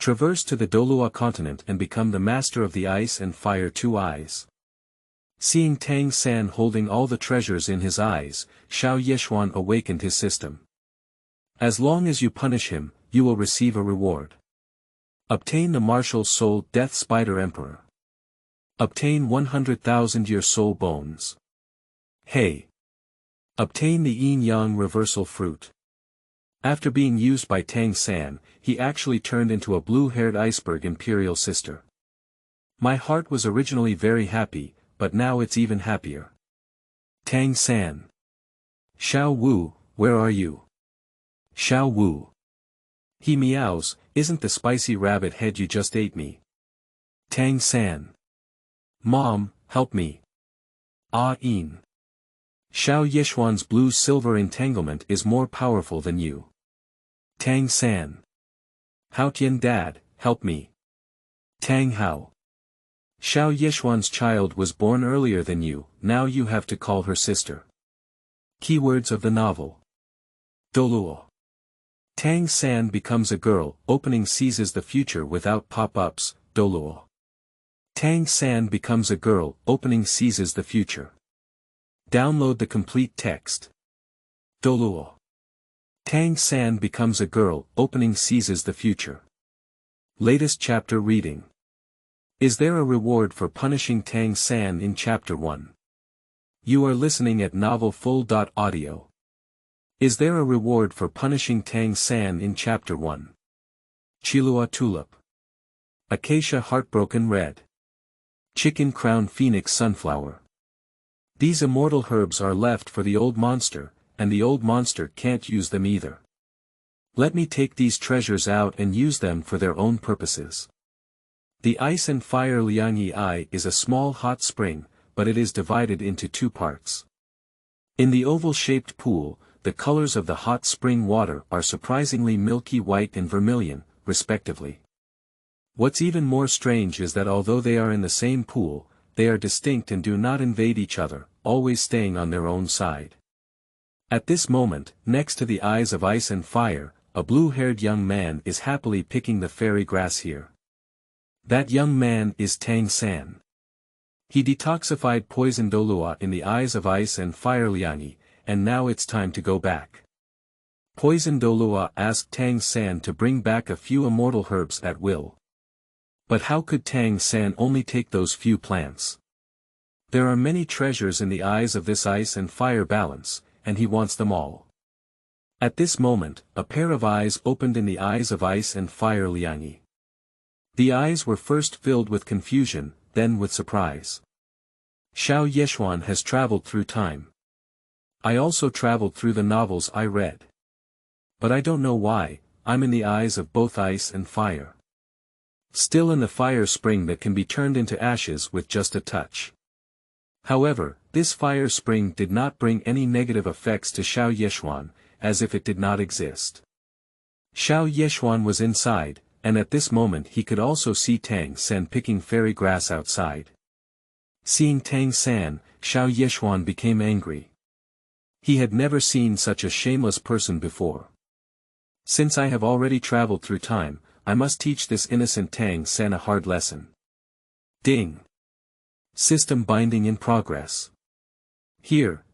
Traverse to the Douluo Continent and become the master of the ice and fire 2 eyes. Seeing Tang San holding all the treasures in his eyes, Xiao Yexuan awakened his system. As long as you punish him, you will receive a reward. Obtain the martial soul Death Spider Emperor. Obtain 100,000 year soul bones. Hey! Obtain the yin-yang reversal fruit. After being used by Tang San, he actually turned into a blue-haired iceberg imperial sister. My heart was originally very happy, but now it's even happier. Tang San. Xiao Wu, where are you? Xiao Wu. He meows, isn't the spicy rabbit head you just ate me? Tang San. Mom, help me. Ah-in. Xiao Yexuan's blue-silver entanglement is more powerful than you. Tang San. Haotian Dad, help me. Tang Hao. Xiao Yexuan's child was born earlier than you, now you have to call her sister. Keywords of the novel. Douluo. Tang San becomes a girl, opening seizes the future without pop-ups, Douluo. Tang San becomes a girl, opening seizes the future. Download the complete text. Douluo. Tang San becomes a girl, opening seizes the future. Latest chapter reading. Is there a reward for punishing Tang San in Chapter 1? You are listening at novelfull.audio. Is there a reward for punishing Tang San in Chapter 1? Chilua Tulip. Acacia Heartbroken Red. Chicken Crown Phoenix Sunflower. These immortal herbs are left for the old monster, and the old monster can't use them either. Let me take these treasures out and use them for their own purposes. The ice and fire Liangyi Eye is a small hot spring, but it is divided into 2 parts. In the oval-shaped pool, the colors of the hot spring water are surprisingly milky white and vermilion, respectively. What's even more strange is that although they are in the same pool, they are distinct and do not invade each other, always staying on their own side. At this moment, next to the eyes of ice and fire, a blue-haired young man is happily picking the fairy grass here. That young man is Tang San. He detoxified poison Douluo in the eyes of ice and fire Liangyi, and now it's time to go back. Poison Douluo asked Tang San to bring back a few immortal herbs at will. But how could Tang San only take those few plants? There are many treasures in the eyes of this ice and fire balance, and he wants them all. At this moment, a pair of eyes opened in the eyes of ice and fire Liangyi. The eyes were first filled with confusion, then with surprise. Xiao Yexuan has traveled through time. I also traveled through the novels I read. But I don't know why, I'm in the eyes of both ice and fire. Still in the fire spring that can be turned into ashes with just a touch. However, this fire spring did not bring any negative effects to Xiao Yexuan, as if it did not exist. Xiao Yexuan was inside, and at this moment he could also see Tang San picking fairy grass outside. Seeing Tang San, Xiao Yexuan became angry. He had never seen such a shameless person before. Since I have already traveled through time, I must teach this innocent Tang San a hard lesson. Ding! System binding in progress. Here.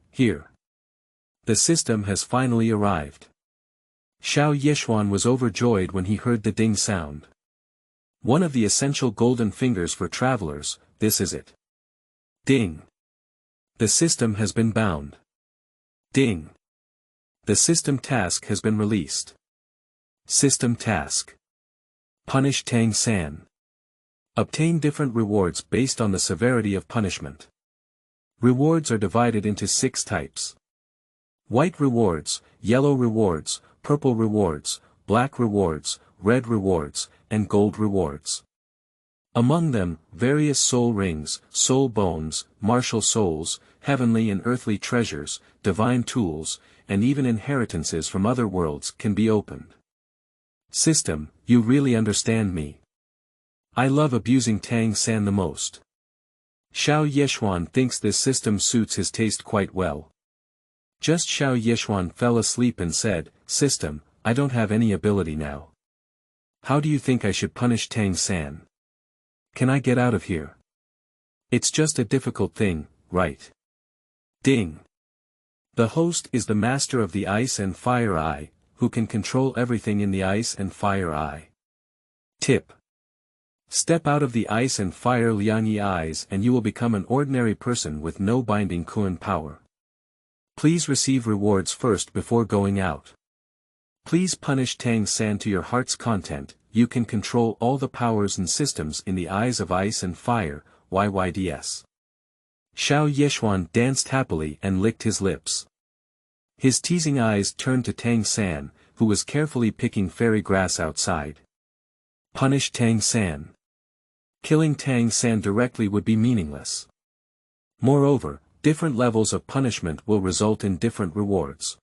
The system has finally arrived. Xiao Yexuan was overjoyed when he heard the ding sound. One of the essential golden fingers for travelers, this is it. Ding! The system has been bound. Ding! The system task has been released. System task. Punish Tang San. Obtain different rewards based on the severity of punishment. Rewards are divided into 6 types. White rewards, yellow rewards, purple rewards, black rewards, red rewards, and gold rewards. Among them, various soul rings, soul bones, martial souls, heavenly and earthly treasures, divine tools, and even inheritances from other worlds can be opened. System, you really understand me. I love abusing Tang San the most. Xiao Yexuan thinks this system suits his taste quite well. Just Xiao Yexuan fell asleep and said, "System, I don't have any ability now. How do you think I should punish Tang San? Can I get out of here? It's just a difficult thing, right? Ding. The host is the master of the ice and fire eye, who can control everything in the ice and fire eye. Tip. Step out of the ice and fire Liangyi eyes and you will become an ordinary person with no binding Kun power. Please receive rewards first before going out. Please punish Tang San to your heart's content. You can control all the powers and systems in the eyes of ice and fire, YYDS. Xiao Yexuan danced happily and licked his lips. His teasing eyes turned to Tang San, who was carefully picking fairy grass outside. Punish Tang San. Killing Tang San directly would be meaningless. Moreover, different levels of punishment will result in different rewards.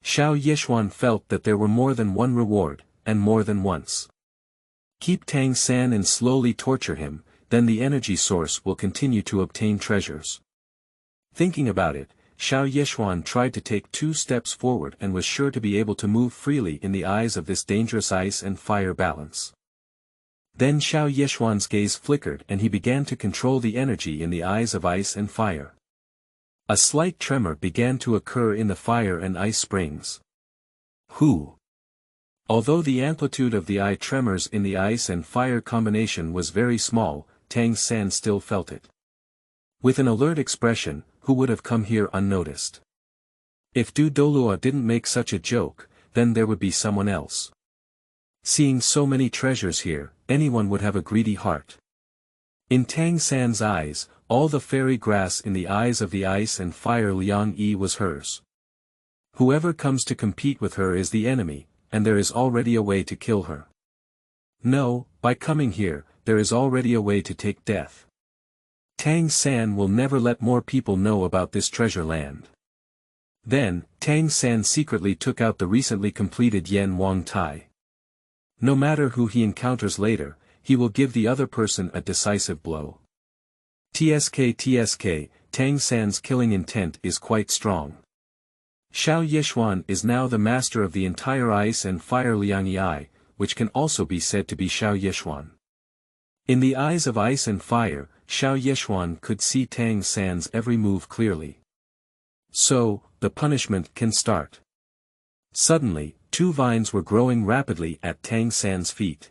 Xiao Yexuan felt that there were more than one reward, and more than once. Keep Tang San and slowly torture him, then the energy source will continue to obtain treasures. Thinking about it, Xiao Yexuan tried to take 2 steps forward and was sure to be able to move freely in the eyes of this dangerous ice and fire balance. Then Xiao Yexuan's gaze flickered and he began to control the energy in the eyes of ice and fire. A slight tremor began to occur in the fire and ice springs. Who? Although the amplitude of the eye tremors in the ice and fire combination was very small, Tang San still felt it. With an alert expression, who would have come here unnoticed? If Douluo didn't make such a joke, then there would be someone else. Seeing so many treasures here, anyone would have a greedy heart. In Tang San's eyes, all the fairy grass in the eyes of the ice and fire Liang Yi was hers. Whoever comes to compete with her is the enemy, and there is already a way to kill her. No, by coming here, there is already a way to take death. Tang San will never let more people know about this treasure land. Then, Tang San secretly took out the recently completed Yan Wang Tai. No matter who he encounters later, he will give the other person a decisive blow. TSK, Tang San's killing intent is quite strong. Xiao Yexuan is now the master of the entire ice and fire Liangyi eye, which can also be said to be Xiao Yexuan. In the eyes of ice and fire, Xiao Yexuan could see Tang San's every move clearly. So, the punishment can start. Suddenly, 2 vines were growing rapidly at Tang San's feet.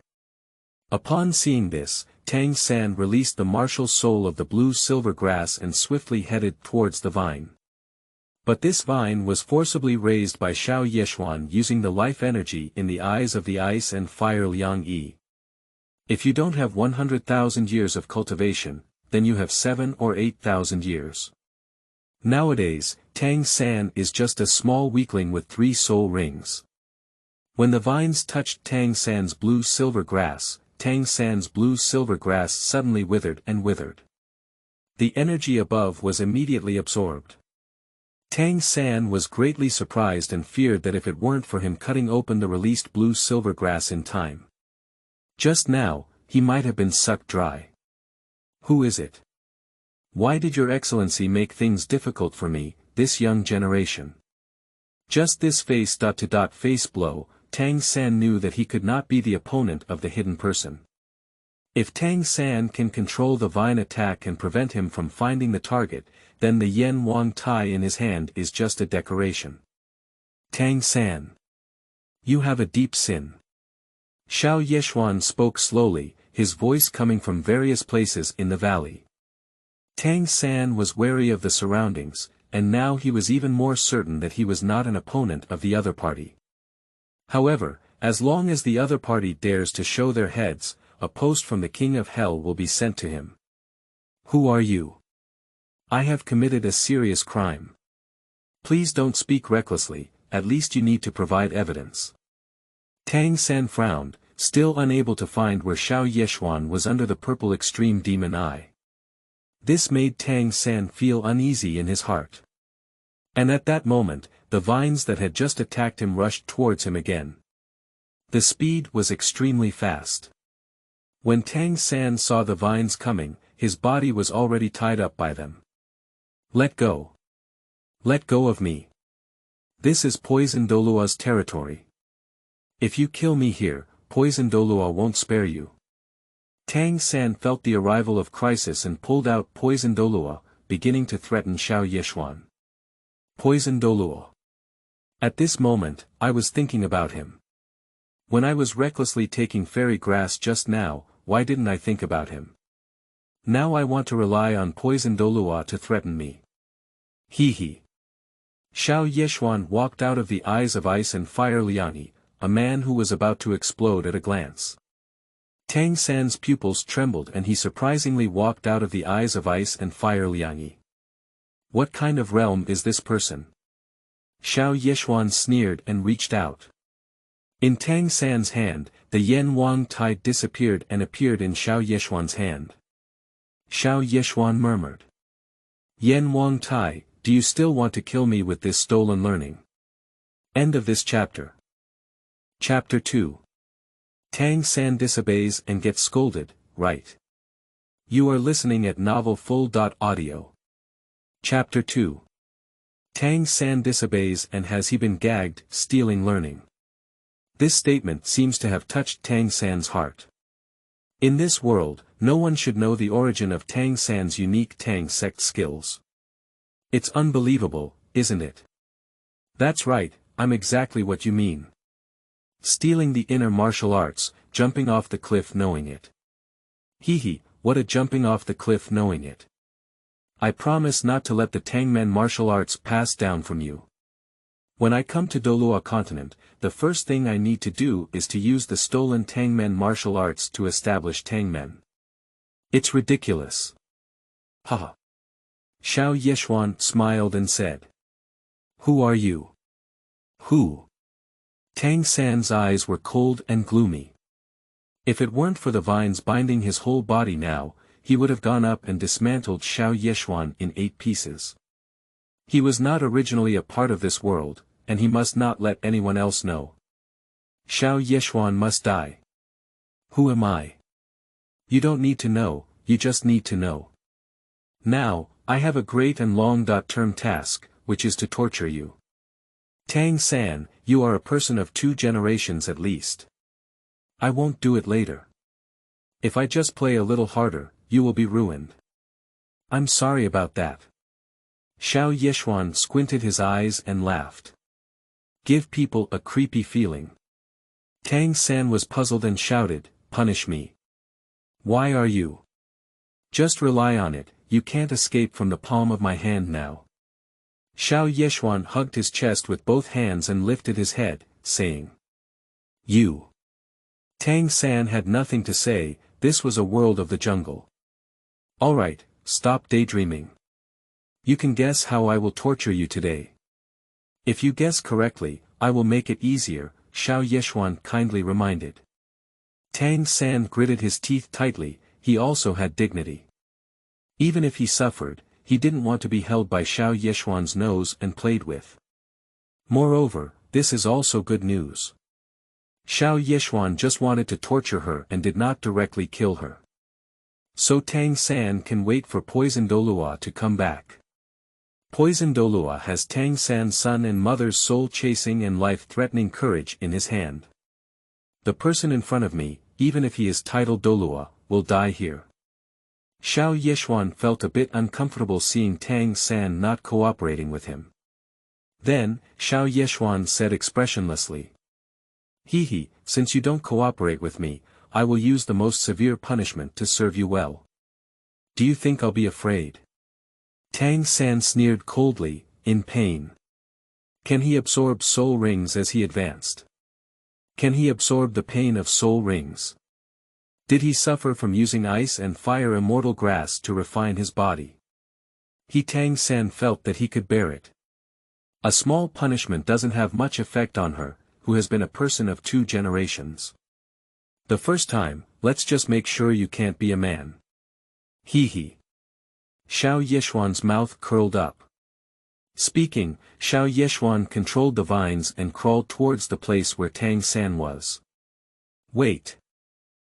Upon seeing this, Tang San released the martial soul of the blue-silver grass and swiftly headed towards the vine. But this vine was forcibly raised by Xiao Yexuan using the life energy in the eyes of the ice and fire Liang Yi. If you don't have 100,000 years of cultivation, then you have 7 or 8,000 years. Nowadays, Tang San is just a small weakling with 3 soul rings. When the vines touched Tang San's blue-silver grass, Tang San's blue-silver grass suddenly withered and withered. The energy above was immediately absorbed. Tang San was greatly surprised and feared that if it weren't for him cutting open the released blue-silver grass in time, just now, he might have been sucked dry. Who is it? Why did your excellency make things difficult for me, this young generation? Just this face blow, Tang San knew that he could not be the opponent of the hidden person. If Tang San can control the vine attack and prevent him from finding the target, then the Yan Wang Tai in his hand is just a decoration. Tang San. You have a deep sin. Xiao Yexuan spoke slowly, his voice coming from various places in the valley. Tang San was wary of the surroundings, and now he was even more certain that he was not an opponent of the other party. However, as long as the other party dares to show their heads, a post from the King of Hell will be sent to him. Who are you? I have committed a serious crime. Please don't speak recklessly, at least you need to provide evidence. Tang San frowned, still unable to find where Xiao Yexuan was under the purple extreme demon eye. This made Tang San feel uneasy in his heart. And at that moment, the vines that had just attacked him rushed towards him again. The speed was extremely fast. When Tang San saw the vines coming, his body was already tied up by them. Let go. Let go of me. This is poison Douluo's territory. If you kill me here, poison Douluo won't spare you. Tang San felt the arrival of crisis and pulled out poison Douluo, beginning to threaten Xiao Yexuan. Poison Douluo. At this moment, I was thinking about him. When I was recklessly taking fairy grass just now, why didn't I think about him? Now I want to rely on poison Douluo to threaten me. Hee. Xiao Yexuan walked out of the eyes of ice and fire Liangyi, a man who was about to explode at a glance. Tang San's pupils trembled and he surprisingly walked out of the eyes of ice and fire Liangyi. What kind of realm is this person? Xiao Yexuan sneered and reached out. In Tang San's hand, the Yen Wang Tai disappeared and appeared in Xiao Yexuan's hand. Xiao Yexuan murmured. Yen Wang Tai, do you still want to kill me with this stolen learning? End of this chapter. Chapter 2. Tang San disobeys and gets scolded, right? You are listening at novelfull.audio. Chapter 2. Tang San disobeys and has he been gagged, stealing learning? This statement seems to have touched Tang San's heart. In this world, no one should know the origin of Tang San's unique Tang sect skills. It's unbelievable, isn't it? That's right, I'm exactly what you mean. Stealing the inner martial arts, jumping off the cliff knowing it. Hee, what a jumping off the cliff knowing it. I promise not to let the Tangmen martial arts pass down from you. When I come to Douluo Continent, the first thing I need to do is to use the stolen Tangmen martial arts to establish Tangmen. It's ridiculous. Haha. Xiao Yexuan smiled and said. Who are you? Who? Tang San's eyes were cold and gloomy. If it weren't for the vines binding his whole body now, he would have gone up and dismantled Xiao Yexuan in 8 pieces. He was not originally a part of this world, and he must not let anyone else know. Xiao Yexuan must die. Who am I? You don't need to know, you just need to know. Now, I have a great and long-term task, which is to torture you. Tang San, you are a person of 2 generations at least. I won't do it later. If I just play a little harder, you will be ruined. I'm sorry about that. Xiao Yexuan squinted his eyes and laughed. Give people a creepy feeling. Tang San was puzzled and shouted, punish me. Why are you? Just rely on it, you can't escape from the palm of my hand now. Xiao Yexuan hugged his chest with both hands and lifted his head, saying. You. Tang San had nothing to say, this was a world of the jungle. Alright, stop daydreaming. You can guess how I will torture you today. If you guess correctly, I will make it easier, Xiao Yexuan kindly reminded. Tang San gritted his teeth tightly, he also had dignity. Even if he suffered, he didn't want to be held by Xiao Yexuan's nose and played with. Moreover, this is also good news. Xiao Yexuan just wanted to torture her and did not directly kill her. So Tang San can wait for Poison Douluo to come back. Poison Douluo has Tang San's son and mother's soul-chasing and life-threatening courage in his hand. The person in front of me, even if he is titled Douluo, will die here. Xiao Yexuan felt a bit uncomfortable seeing Tang San not cooperating with him. Then, Xiao Yexuan said expressionlessly. Hee, since you don't cooperate with me, I will use the most severe punishment to serve you well. Do you think I'll be afraid? Tang San sneered coldly, in pain. Can he absorb soul rings as he advanced? Can he absorb the pain of soul rings? Did he suffer from using ice and fire immortal grass to refine his body? Tang San felt that he could bear it. A small punishment doesn't have much effect on her, who has been a person of 2 generations. The first time, let's just make sure you can't be a man. Hee. Xiao Yexuan's mouth curled up. Speaking, Xiao Yexuan controlled the vines and crawled towards the place where Tang San was. Wait.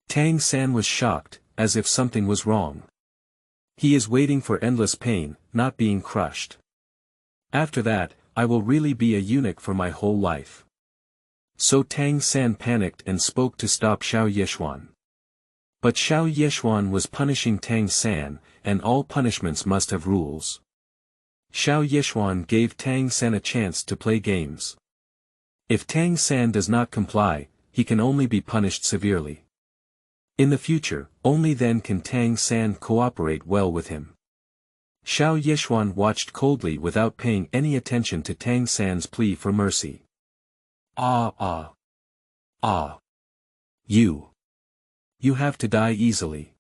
Tang San was shocked, as if something was wrong. He is waiting for endless pain, not being crushed. After that, I will really be a eunuch for my whole life. So Tang San panicked and spoke to stop Xiao Yexuan. But Xiao Yexuan was punishing Tang San, and all punishments must have rules. Xiao Yexuan gave Tang San a chance to play games. If Tang San does not comply, he can only be punished severely. In the future, only then can Tang San cooperate well with him. Xiao Yexuan watched coldly without paying any attention to Tang San's plea for mercy. Ah. You have to die easily.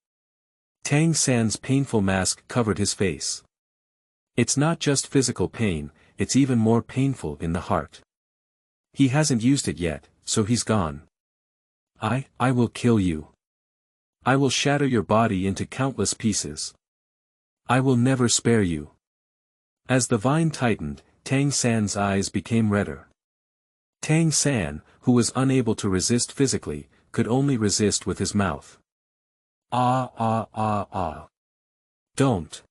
Tang San's painful mask covered his face. It's not just physical pain, it's even more painful in the heart. He hasn't used it yet, so he's gone. I will kill you. I will shatter your body into countless pieces. I will never spare you. As the vine tightened, Tang San's eyes became redder. Tang San, who was unable to resist physically, could only resist with his mouth. Don't.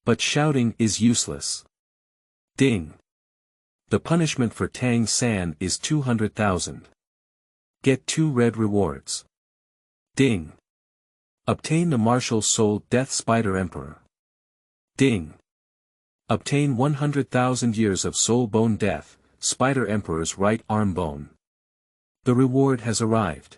But shouting is useless. Ding. The punishment for Tang San is 200,000. Get 2 red rewards. Ding. Obtain the martial soul Death Spider Emperor. Ding. Obtain 100,000 years of soul bone death, Spider Emperor's right arm bone. The reward has arrived.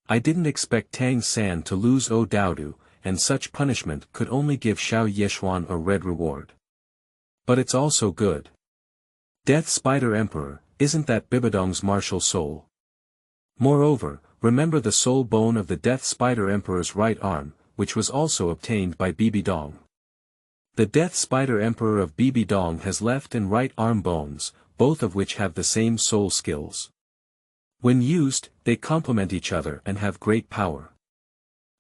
I didn't expect Tang San to lose Douluo, and such punishment could only give Xiao Yexuan a red reward. But it's also good. Death Spider Emperor, isn't that Bibidong's martial soul? Moreover, remember the soul bone of the Death Spider Emperor's right arm, which was also obtained by Bibidong. The Death Spider Emperor of Bibidong has left and right arm bones, both of which have the same soul skills. When used, they complement each other and have great power.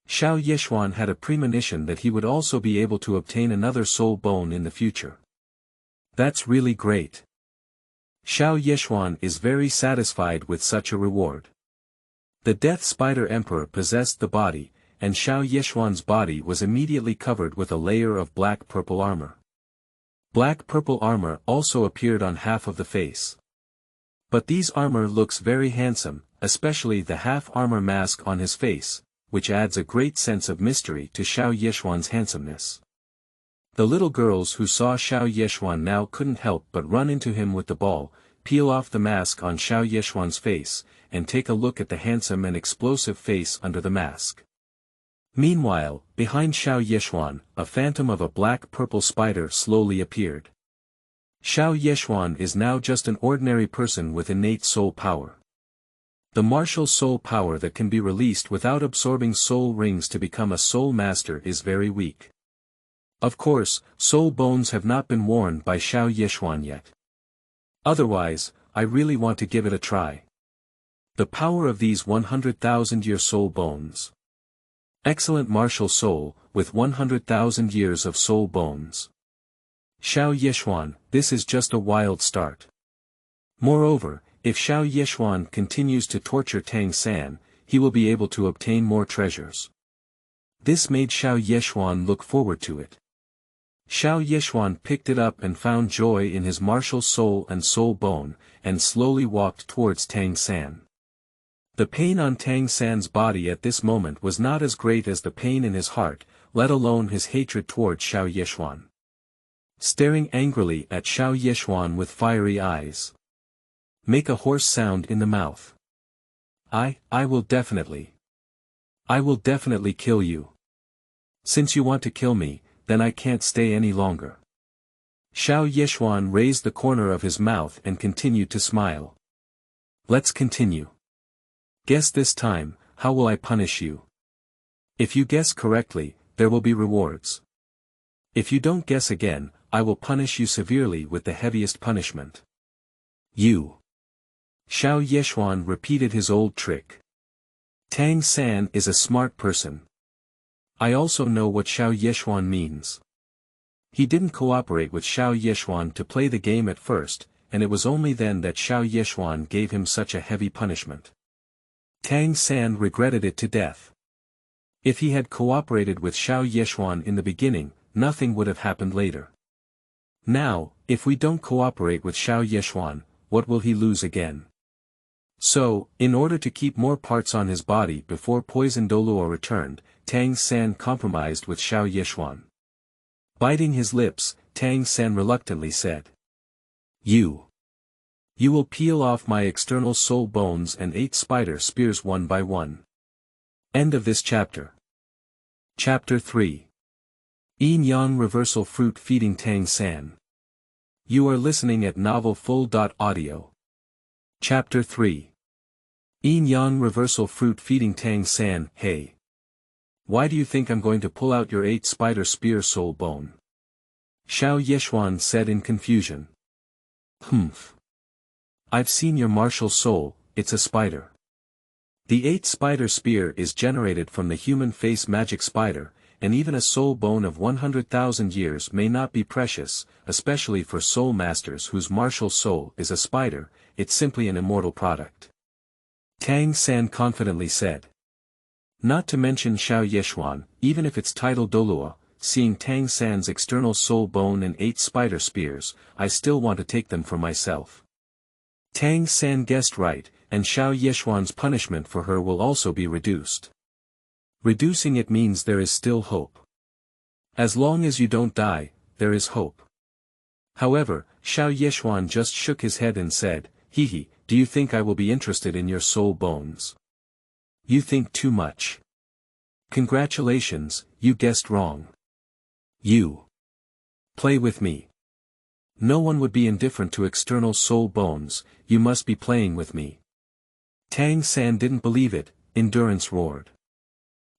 Xiao Yexuan had a premonition that he would also be able to obtain another soul bone in the future. That's really great. Xiao Yexuan is very satisfied with such a reward. The Death Spider Emperor possessed the body, and Xiao Yexuan's body was immediately covered with a layer of black-purple armor. Black-purple armor also appeared on half of the face. But these armor looks very handsome, especially the half-armor mask on his face, which adds a great sense of mystery to Xiao Yexuan's handsomeness. The little girls who saw Xiao Yexuan now couldn't help but run into him with the ball, peel off the mask on Xiao Yexuan's face, and take a look at the handsome and explosive face under the mask. Meanwhile, behind Xiao Yexuan, a phantom of a black-purple spider slowly appeared. Xiao Yexuan is now just an ordinary person with innate soul power. The martial soul power that can be released without absorbing soul rings to become a soul master is very weak. Of course, soul bones have not been worn by Xiao Yexuan yet. Otherwise, I really want to give it a try. The power of these 100,000-year soul bones. Excellent martial soul, with 100,000 years of soul bones. Xiao Yexuan, this is just a wild start. Moreover, if Xiao Yexuan continues to torture Tang San, he will be able to obtain more treasures. This made Xiao Yexuan look forward to it. Xiao Yexuan picked it up and found joy in his martial soul and soul bone, and slowly walked towards Tang San. The pain on Tang San's body at this moment was not as great as the pain in his heart, let alone his hatred towards Xiao Yexuan. Staring angrily at Xiao Yexuan with fiery eyes. Make a hoarse sound in the mouth. I will definitely kill you. Since you want to kill me, then I can't stay any longer. Xiao Yexuan raised the corner of his mouth and continued to smile. Let's continue. Guess this time, how will I punish you? If you guess correctly, there will be rewards. If you don't guess again, I will punish you severely with the heaviest punishment. You. Xiao Yexuan repeated his old trick. Tang San is a smart person. I also know what Xiao Yexuan means. He didn't cooperate with Xiao Yexuan to play the game at first, and it was only then that Xiao Yexuan gave him such a heavy punishment. Tang San regretted it to death. If he had cooperated with Xiao Yexuan in the beginning, nothing would have happened later. Now, if we don't cooperate with Xiao Yexuan, what will he lose again? So, in order to keep more parts on his body before poison Douluo returned, Tang San compromised with Xiao Yexuan. Biting his lips, Tang San reluctantly said. You will peel off my external soul bones and 8 spider spears one by one. End of this chapter. Chapter 3. Yin-Yang Reversal Fruit Feeding Tang San. You are listening at novelfull.audio. Chapter 3. Yin-Yang Reversal Fruit Feeding Tang San. Hey. Why do you think I'm going to pull out your 8 spider spear soul bone? Xiao Yexuan said in confusion. Humph. I've seen your martial soul, it's a spider. The 8 spider spear is generated from the human face magic spider, and even a soul bone of 100,000 years may not be precious, especially for soul masters whose martial soul is a spider, it's simply an immortal product. Tang San confidently said. Not to mention Xiao Yexuan, even if it's titled Douluo, seeing Tang San's external soul bone and 8 spider spears, I still want to take them for myself. Tang San guessed right, and Xiao Yexuan's punishment for her will also be reduced. Reducing it means there is still hope. As long as you don't die, there is hope. However, Xiao Yexuan just shook his head and said, Hee, do you think I will be interested in your soul bones? You think too much. Congratulations, you guessed wrong. You play with me. No one would be indifferent to external soul bones, you must be playing with me. Tang San didn't believe it, Endurance roared.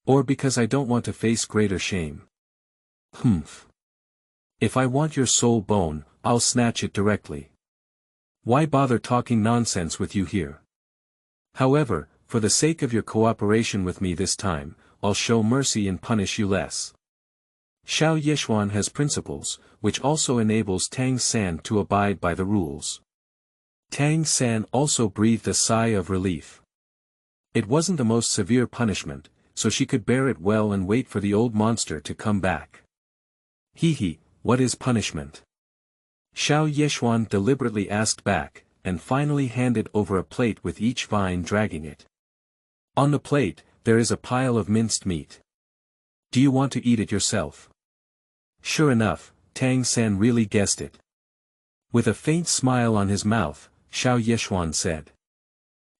Or because I don't want to face greater shame. Humph. If I want your soul bone, I'll snatch it directly. Why bother talking nonsense with you here? However, for the sake of your cooperation with me this time, I'll show mercy and punish you less. Xiao Yexuan has principles, which also enables Tang San to abide by the rules. Tang San also breathed a sigh of relief. It wasn't the most severe punishment, so she could bear it well and wait for the old monster to come back. Hee, what is punishment? Xiao Yexuan deliberately asked back, and finally handed over a plate with each vine dragging it. On the plate, there is a pile of minced meat. Do you want to eat it yourself? Sure enough, Tang San really guessed it. With a faint smile on his mouth, Xiao Yexuan said.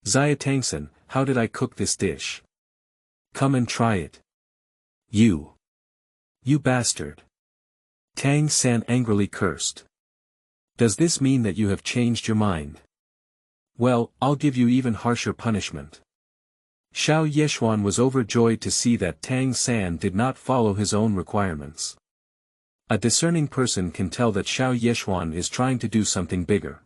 Xia Tangsan, how did I cook this dish? Come and try it. You bastard. Tang San angrily cursed. Does this mean that you have changed your mind? Well, I'll give you even harsher punishment. Xiao Yexuan was overjoyed to see that Tang San did not follow his own requirements. A discerning person can tell that Xiao Yexuan is trying to do something bigger.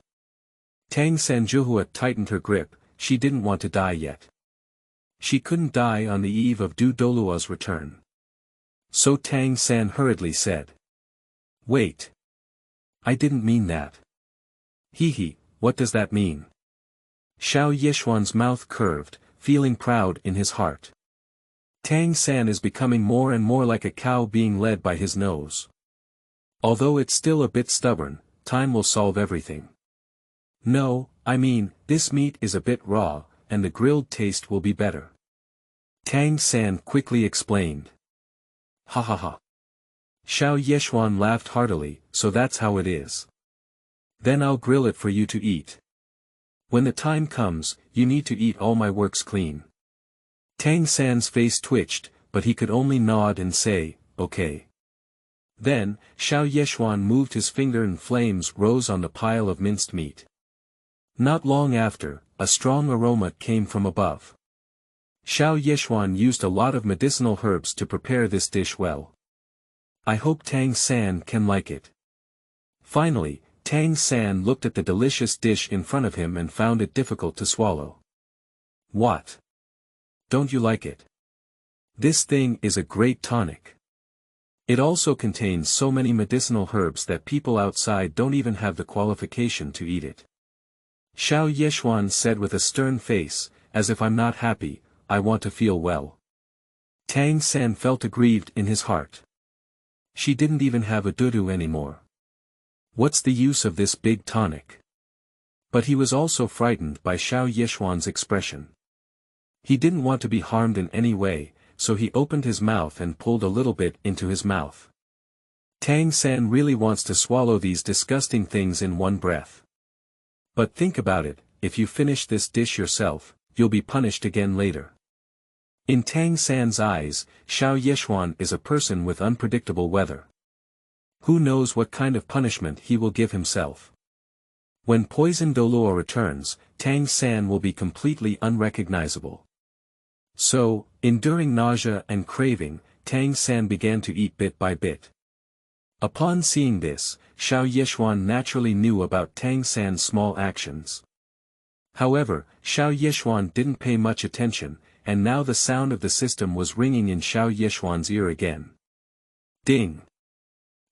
Tang San Juhua tightened her grip, she didn't want to die yet. She couldn't die on the eve of Douluo's return. So Tang San hurriedly said. Wait. I didn't mean that. Hee, what does that mean? Xiao Yexuan's mouth curved, feeling proud in his heart. Tang San is becoming more and more like a cow being led by his nose. Although it's still a bit stubborn, time will solve everything. No, I mean, this meat is a bit raw, and the grilled taste will be better. Tang San quickly explained. Ha ha ha. Xiao Yexuan laughed heartily, so that's how it is. Then I'll grill it for you to eat. When the time comes, you need to eat all my works clean. Tang San's face twitched, but he could only nod and say, okay. Then, Xiao Yexuan moved his finger and flames rose on the pile of minced meat. Not long after, a strong aroma came from above. Xiao Yexuan used a lot of medicinal herbs to prepare this dish well. I hope Tang San can like it. Finally, Tang San looked at the delicious dish in front of him and found it difficult to swallow. What? Don't you like it? This thing is a great tonic. It also contains so many medicinal herbs that people outside don't even have the qualification to eat it. Xiao Yexuan said with a stern face, as if I'm not happy, I want to feel well. Tang San felt aggrieved in his heart. She didn't even have a dudu anymore. What's the use of this big tonic? But he was also frightened by Xiao Yexuan's expression. He didn't want to be harmed in any way, so he opened his mouth and pulled a little bit into his mouth. Tang San really wants to swallow these disgusting things in one breath. But think about it, if you finish this dish yourself, you'll be punished again later. In Tang San's eyes, Xiao Yexuan is a person with unpredictable weather. Who knows what kind of punishment he will give himself. When poison Douluo returns, Tang San will be completely unrecognizable. So, enduring nausea and craving, Tang San began to eat bit by bit. Upon seeing this, Xiao Yexuan naturally knew about Tang San's small actions. However, Xiao Yexuan didn't pay much attention, and now the sound of the system was ringing in Xiao Yexuan's ear again. Ding!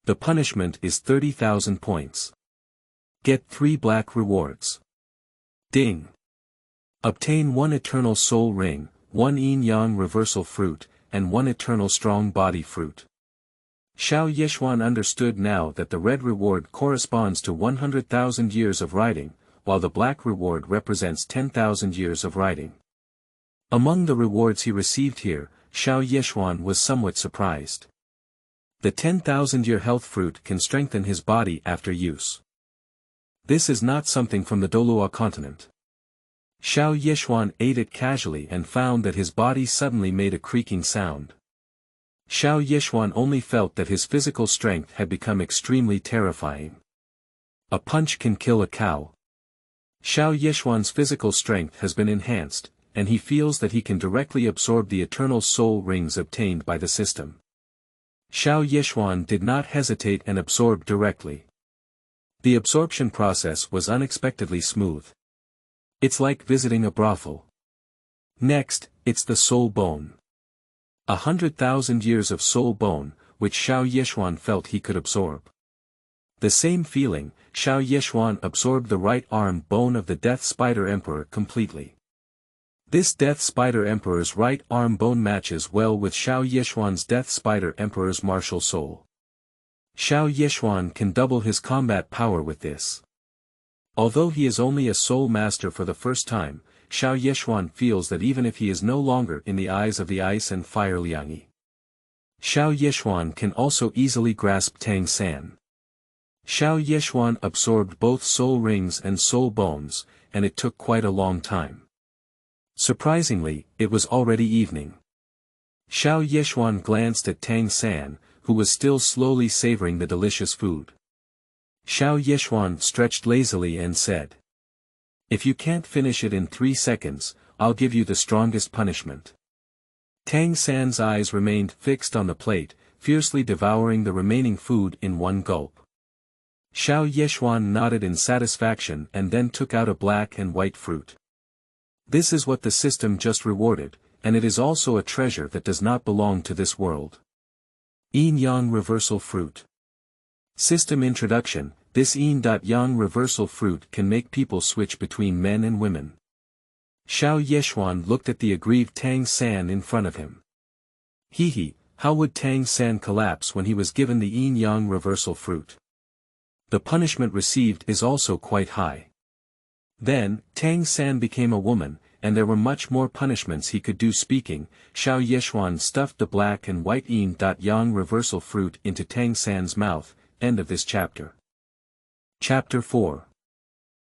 The punishment is 30,000 points. Get 3 black rewards. Ding! Obtain 1 eternal soul ring, 1 yin-yang reversal fruit, and 1 eternal strong body fruit. Xiao Yexuan understood now that the red reward corresponds to 100,000 years of riding, while the black reward represents 10,000 years of riding. Among the rewards he received here, Xiao Yexuan was somewhat surprised. The 10,000-year health fruit can strengthen his body after use. This is not something from the Douluo Continent. Xiao Yexuan ate it casually and found that his body suddenly made a creaking sound. Xiao Yexuan only felt that his physical strength had become extremely terrifying. A punch can kill a cow. Xiao Yexuan's physical strength has been enhanced, and he feels that he can directly absorb the eternal soul rings obtained by the system. Xiao Yexuan did not hesitate and absorbed directly. The absorption process was unexpectedly smooth. It's like visiting a brothel. Next, it's the soul bone. 100,000 years of soul bone, which Xiao Yexuan felt he could absorb. The same feeling, Xiao Yexuan absorbed the right arm bone of the Death Spider Emperor completely. This Death Spider Emperor's right arm bone matches well with Xiao Yexuan's Death Spider Emperor's martial soul. Xiao Yexuan can double his combat power with this. Although he is only a soul master for the first time, Xiao Yexuan feels that even if he is no longer in the eyes of the ice and fire Liangyi, Xiao Yexuan can also easily grasp Tang San. Xiao Yexuan absorbed both soul rings and soul bones, and it took quite a long time. Surprisingly, it was already evening. Xiao Yexuan glanced at Tang San, who was still slowly savoring the delicious food. Xiao Yexuan stretched lazily and said, "If you can't finish it in 3 seconds, I'll give you the strongest punishment." Tang San's eyes remained fixed on the plate, fiercely devouring the remaining food in one gulp. Xiao Yexuan nodded in satisfaction and then took out a black and white fruit. This is what the system just rewarded, and it is also a treasure that does not belong to this world. Yin-yang reversal fruit. System introduction. This yin-yang reversal fruit can make people switch between men and women. Xiao Yexuan looked at the aggrieved Tang San in front of him. Hee, how would Tang San collapse when he was given the yin-yang reversal fruit? The punishment received is also quite high. Then, Tang San became a woman, and there were much more punishments he could do. Speaking, Xiao Yexuan stuffed the black and white yin-yang reversal fruit into Tang San's mouth. End of this chapter. Chapter 4.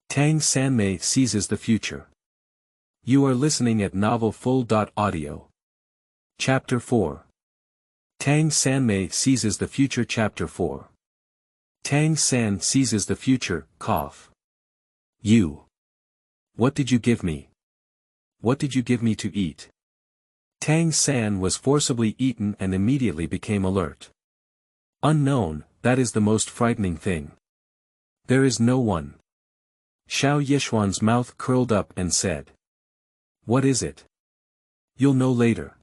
Tang Sanmei seizes the future. You are listening at novelfull.audio. Chapter 4. Tang Sanmei seizes the future. Chapter 4. Tang San seizes the future. Cough. You. What did you give me? What did you give me to eat? Tang San was forcibly eaten and immediately became alert. Unknown, that is the most frightening thing. There is no one. Xiao Yexuan's mouth curled up and said. What is it? You'll know later.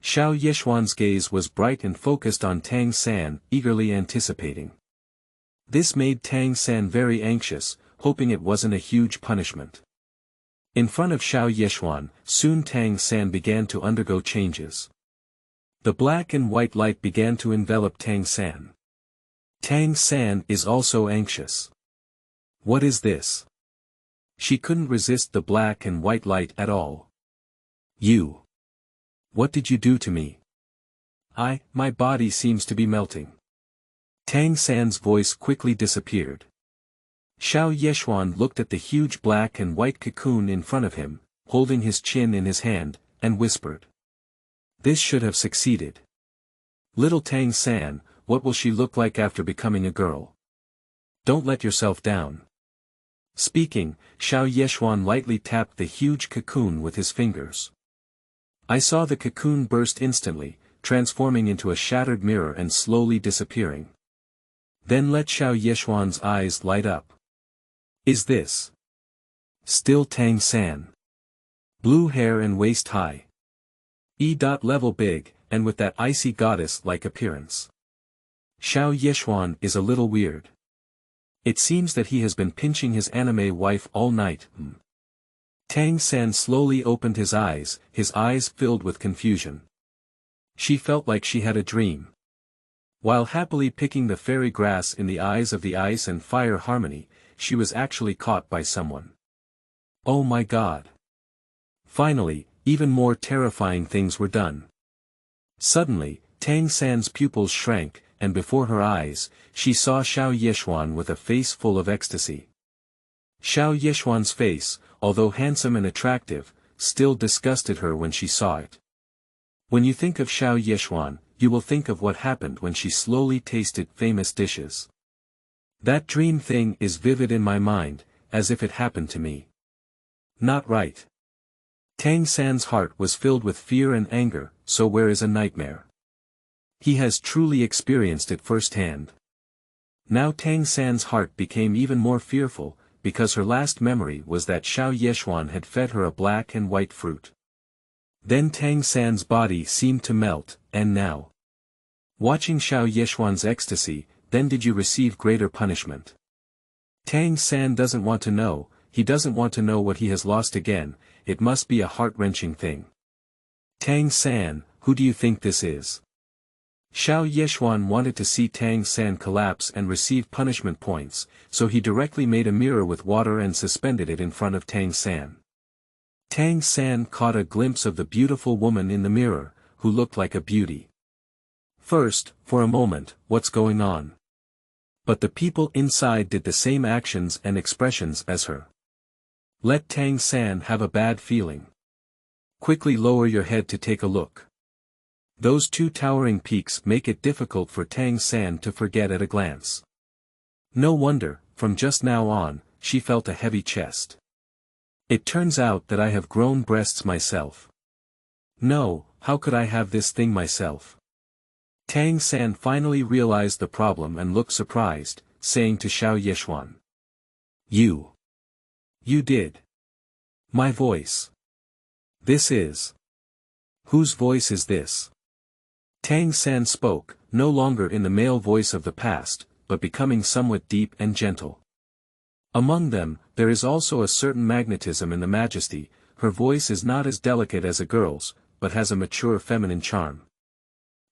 Xiao Yexuan's gaze was bright and focused on Tang San, eagerly anticipating. This made Tang San very anxious, hoping it wasn't a huge punishment. In front of Xiao Yexuan, soon Tang San began to undergo changes. The black and white light began to envelop Tang San. Tang San is also anxious. What is this? She couldn't resist the black and white light at all. You. What did you do to me? My body seems to be melting. Tang San's voice quickly disappeared. Xiao Yexuan looked at the huge black and white cocoon in front of him, holding his chin in his hand, and whispered. This should have succeeded. Little Tang San, what will she look like after becoming a girl? Don't let yourself down. Speaking, Xiao Yexuan lightly tapped the huge cocoon with his fingers. I saw the cocoon burst instantly, transforming into a shattered mirror and slowly disappearing. Then let Xiao Yexuan's eyes light up. Is this still Tang San? Blue hair and waist high. E.level big, and with that icy goddess-like appearance. Xiao Yexuan is a little weird. It seems that he has been pinching his anime wife all night. Tang San slowly opened his eyes filled with confusion. She felt like she had a dream. While happily picking the fairy grass in the eyes of the ice and fire harmony, she was actually caught by someone. Oh my god. Finally, even more terrifying things were done. Suddenly, Tang San's pupils shrank, and before her eyes, she saw Xiao Yexuan with a face full of ecstasy. Xiao Yexuan's face, although handsome and attractive, still disgusted her when she saw it. When you think of Xiao Yexuan, you will think of what happened when she slowly tasted famous dishes. That dream thing is vivid in my mind, as if it happened to me. Not right. Tang San's heart was filled with fear and anger, so where is a nightmare? He has truly experienced it firsthand. Now Tang San's heart became even more fearful, because her last memory was that Xiao Yexuan had fed her a black and white fruit. Then Tang San's body seemed to melt, and now. Watching Xiao Yexuan's ecstasy, then did you receive greater punishment? Tang San doesn't want to know, he doesn't want to know what he has lost again, it must be a heart-wrenching thing. Tang San, who do you think this is? Xiao Yexuan wanted to see Tang San collapse and receive punishment points, so he directly made a mirror with water and suspended it in front of Tang San. Tang San caught a glimpse of the beautiful woman in the mirror, who looked like a beauty. First, for a moment, what's going on? But the people inside did the same actions and expressions as her. Let Tang San have a bad feeling. Quickly lower your head to take a look. Those two towering peaks make it difficult for Tang San to forget at a glance. No wonder, from just now on, she felt a heavy chest. It turns out that I have grown breasts myself. No, how could I have this thing myself? Tang San finally realized the problem and looked surprised, saying to Xiao Yexuan. You did. My voice. This is. Whose voice is this? Tang San spoke, no longer in the male voice of the past, but becoming somewhat deep and gentle. Among them, there is also a certain magnetism in the majesty, her voice is not as delicate as a girl's, but has a mature feminine charm.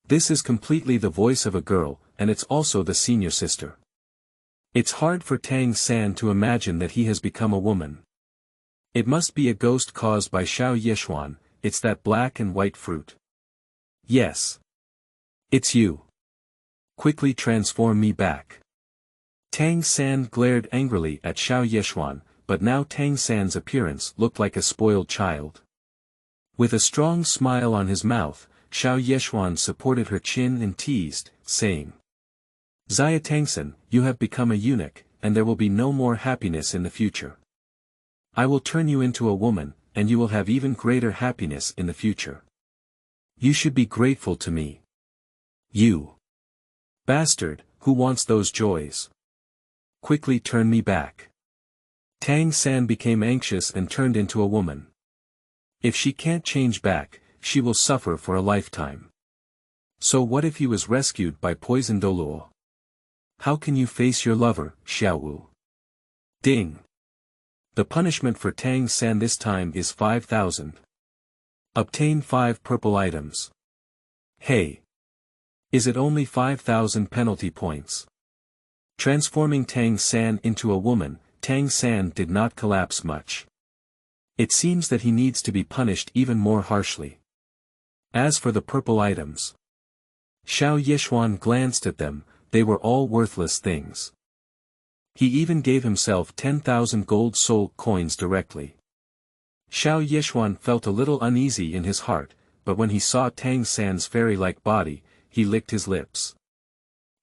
This is completely the voice of a girl, and it's also the senior sister. It's hard for Tang San to imagine that he has become a woman. It must be a ghost caused by Xiao Yexuan, it's that black and white fruit. Yes. It's you. Quickly transform me back. Tang San glared angrily at Xiao Yexuan, but now Tang San's appearance looked like a spoiled child. With a strong smile on his mouth, Xiao Yexuan supported her chin and teased, saying, Xia Tangsan, you have become a eunuch, and there will be no more happiness in the future. I will turn you into a woman, and you will have even greater happiness in the future. You should be grateful to me. You bastard, who wants those joys? Quickly turn me back. Tang San became anxious and turned into a woman. If she can't change back, she will suffer for a lifetime. So what if he was rescued by poison Douluo? How can you face your lover, Xiaowu? Ding. The punishment for Tang San this time is 5,000. Obtain 5 purple items. Hey. Is it only 5,000 penalty points? Transforming Tang San into a woman, Tang San did not collapse much. It seems that he needs to be punished even more harshly. As for the purple items, Xiao Yexuan glanced at them. They were all worthless things. He even gave himself 10,000 gold soul coins directly. Xiao Yexuan felt a little uneasy in his heart, but when he saw Tang San's fairy-like body, he licked his lips.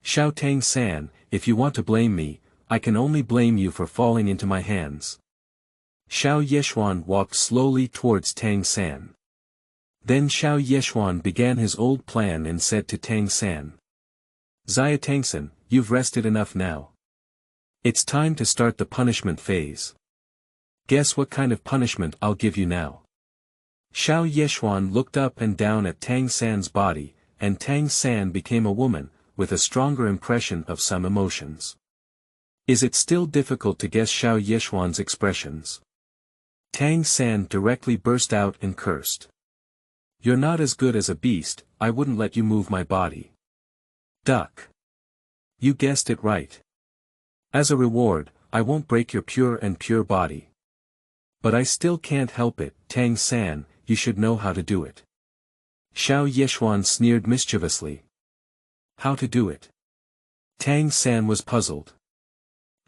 Xiao Tang San, if you want to blame me, I can only blame you for falling into my hands. Xiao Yexuan walked slowly towards Tang San. Then Xiao Yexuan began his old plan and said to Tang San. Xia Tangsan, you've rested enough now. It's time to start the punishment phase. Guess what kind of punishment I'll give you now. Xiao Yexuan looked up and down at Tang San's body, and Tang San became a woman, with a stronger impression of some emotions. Is it still difficult to guess Xiao Yexuan's expressions? Tang San directly burst out and cursed. You're not as good as a beast, I wouldn't let you move my body. Duck. You guessed it right. As a reward, I won't break your pure body. But I still can't help it, Tang San, you should know how to do it. Xiao Yexuan sneered mischievously. How to do it? Tang San was puzzled.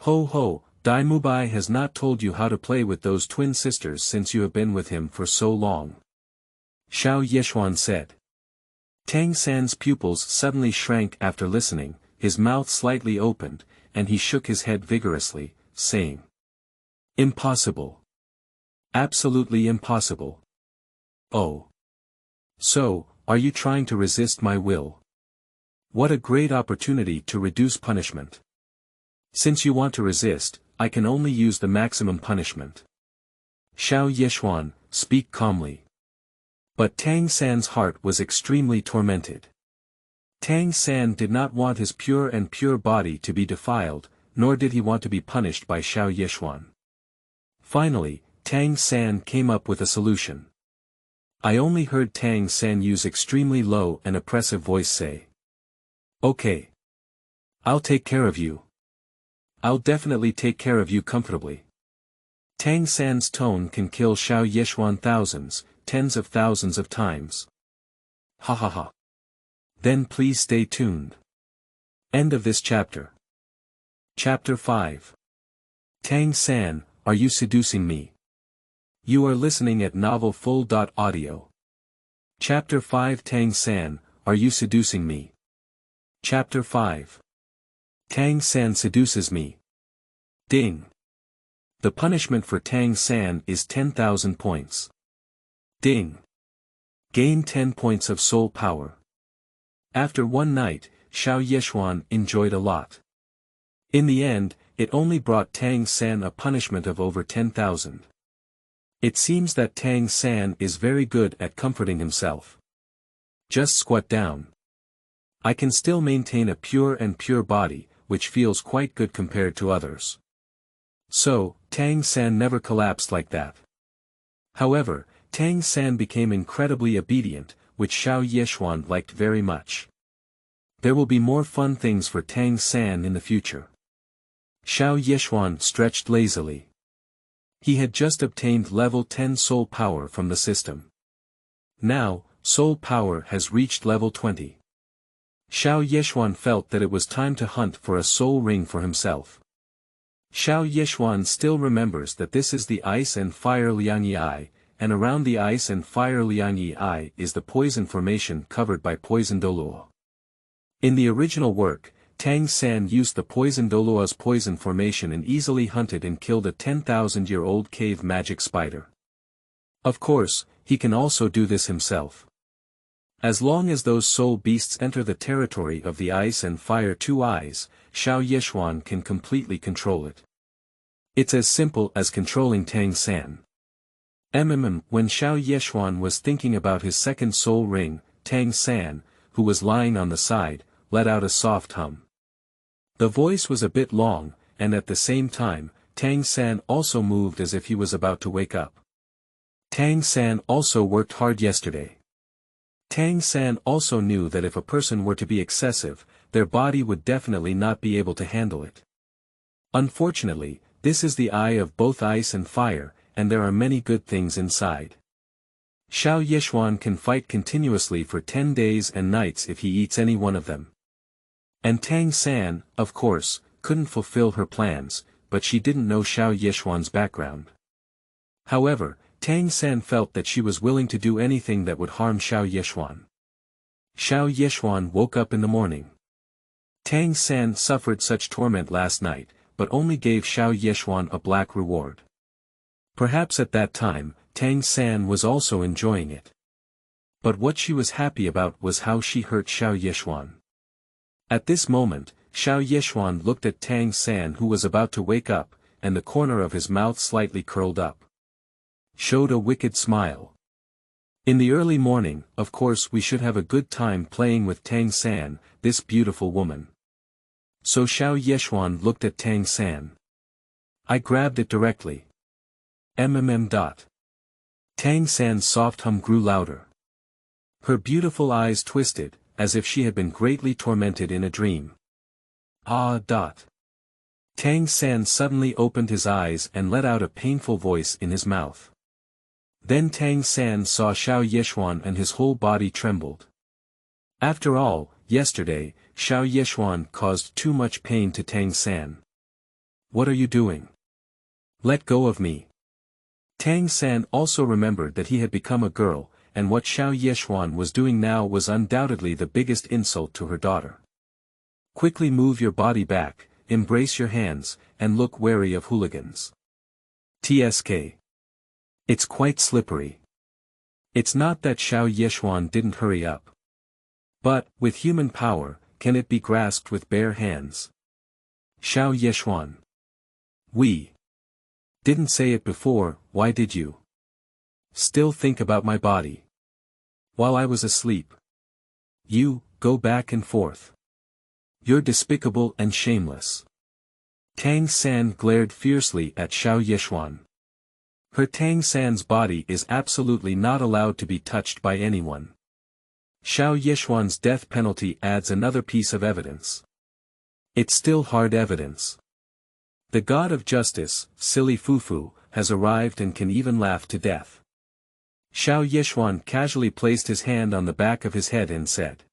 Ho ho, Dai Mubai has not told you how to play with those twin sisters since you have been with him for so long. Xiao Yexuan said. Tang San's pupils suddenly shrank after listening, his mouth slightly opened, and he shook his head vigorously, saying. Impossible. Absolutely impossible. Oh. So, are you trying to resist my will? What a great opportunity to reduce punishment. Since you want to resist, I can only use the maximum punishment. Xiao Yexuan, speak calmly. But Tang San's heart was extremely tormented. Tang San did not want his pure body to be defiled, nor did he want to be punished by Xiao Yexuan. Finally, Tang San came up with a solution. I only heard Tang San use extremely low and oppressive voice say. Okay. I'll take care of you. I'll definitely take care of you comfortably. Tang San's tone can kill Xiao Yexuan thousands, tens of thousands of times. Ha ha ha. Then please stay tuned. End of this chapter. Chapter 5. Tang San, are you seducing me? You are listening at novelfull.audio. Chapter 5 Tang San, are you seducing me? Chapter 5. Tang San seduces me. Ding. The punishment for Tang San is 10,000 points. Ding. Gain 10 points of soul power. After one night, Xiao Yexuan enjoyed a lot. In the end, it only brought Tang San a punishment of over 10,000. It seems that Tang San is very good at comforting himself. Just squat down. I can still maintain a pure body, which feels quite good compared to others. So, Tang San never collapsed like that. However, Tang San became incredibly obedient, which Xiao Yexuan liked very much. There will be more fun things for Tang San in the future. Xiao Yexuan stretched lazily. He had just obtained level 10 soul power from the system. Now, soul power has reached level 20. Xiao Yexuan felt that it was time to hunt for a soul ring for himself. Xiao Yexuan still remembers that this is the ice and fire Liangyi Eye, and around the ice and fire Liangyi Eye is the poison formation covered by poison Douluo. In the original work, Tang San used the poison Douluo's poison formation and easily hunted and killed a 10,000-year-old cave magic spider. Of course, he can also do this himself. As long as those soul beasts enter the territory of the ice and fire two eyes, Xiao Yexuan can completely control it. It's as simple as controlling Tang San. When Xiao Yexuan was thinking about his second soul ring, Tang San, who was lying on the side, let out a soft hum. The voice was a bit long, and at the same time, Tang San also moved as if he was about to wake up. Tang San also worked hard yesterday. Tang San also knew that if a person were to be excessive, their body would definitely not be able to handle it. Unfortunately, this is the eye of both ice and fire, and there are many good things inside. Xiao Yexuan can fight continuously for 10 days and nights if he eats any one of them. And Tang San, of course, couldn't fulfill her plans, but she didn't know Xiao Yexuan's background. However, Tang San felt that she was willing to do anything that would harm Xiao Yexuan. Xiao Yexuan woke up in the morning. Tang San suffered such torment last night, but only gave Xiao Yexuan a black reward. Perhaps at that time, Tang San was also enjoying it. But what she was happy about was how she hurt Xiao Yexuan. At this moment, Xiao Yexuan looked at Tang San, who was about to wake up, and the corner of his mouth slightly curled up. Showed a wicked smile. In the early morning, of course we should have a good time playing with Tang San, this beautiful woman. So Xiao Yexuan looked at Tang San. I grabbed it directly. Tang San's soft hum grew louder. Her beautiful eyes twisted, as if she had been greatly tormented in a dream. Tang San suddenly opened his eyes and let out a painful voice in his mouth. Then Tang San saw Xiao Yexuan and his whole body trembled. After all, yesterday, Xiao Yexuan caused too much pain to Tang San. What are you doing? Let go of me. Tang San also remembered that he had become a girl, and what Xiao Yexuan was doing now was undoubtedly the biggest insult to her daughter. Quickly move your body back, embrace your hands, and look wary of hooligans. TSK. It's quite slippery. It's not that Xiao Yexuan didn't hurry up. But, with human power, can it be grasped with bare hands? Xiao Yexuan. We didn't say it before, why did you still think about my body? While I was asleep. You, go back and forth. You're despicable and shameless. Tang San glared fiercely at Xiao Yexuan. Her Tang San's body is absolutely not allowed to be touched by anyone. Xiao Yexuan's death penalty adds another piece of evidence. It's still hard evidence. The god of justice, silly Fufu, has arrived and can even laugh to death. Xiao Yexuan casually placed his hand on the back of his head and said.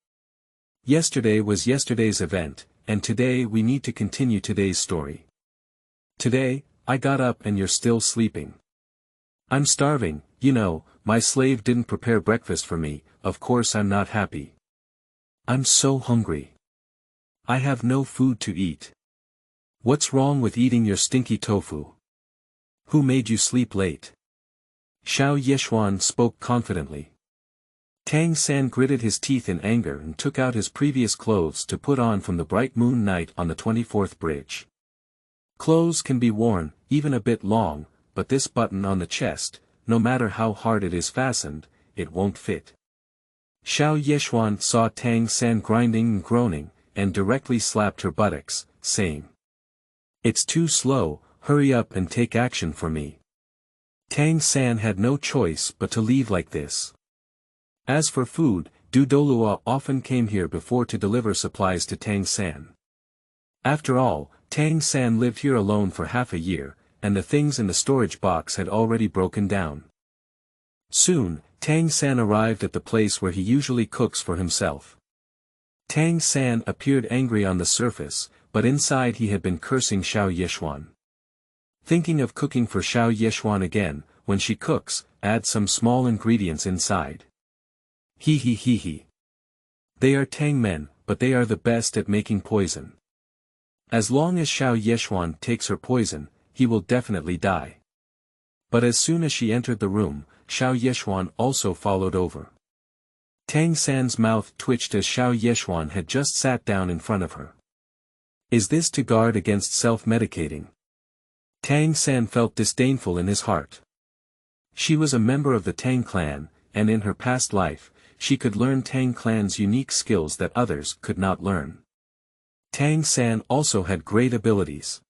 Yesterday was yesterday's event, and today we need to continue today's story. Today, I got up and you're still sleeping. I'm starving, you know, my slave didn't prepare breakfast for me, of course I'm not happy. I'm so hungry. I have no food to eat. What's wrong with eating your stinky tofu? Who made you sleep late? Xiao Yexuan spoke confidently. Tang San gritted his teeth in anger and took out his previous clothes to put on from the bright moon night on the 24th bridge. Clothes can be worn, even a bit long, but this button on the chest, no matter how hard it is fastened, it won't fit. Xiao Yexuan saw Tang San grinding and groaning, and directly slapped her buttocks, saying. It's too slow, hurry up and take action for me. Tang San had no choice but to leave like this. As for food, Douluo often came here before to deliver supplies to Tang San. After all, Tang San lived here alone for half a year, and the things in the storage box had already broken down. Soon, Tang San arrived at the place where he usually cooks for himself. Tang San appeared angry on the surface, but inside he had been cursing Xiao Yexuan. Thinking of cooking for Xiao Yexuan again, when she cooks, add some small ingredients inside. He. They are Tang men, but they are the best at making poison. As long as Xiao Yexuan takes her poison, he will definitely die. But as soon as she entered the room, Xiao Yexuan also followed over. Tang San's mouth twitched as Xiao Yexuan had just sat down in front of her. Is this to guard against self-medicating? Tang San felt disdainful in his heart. She was a member of the Tang clan, and in her past life, she could learn Tang clan's unique skills that others could not learn. Tang San also had great abilities.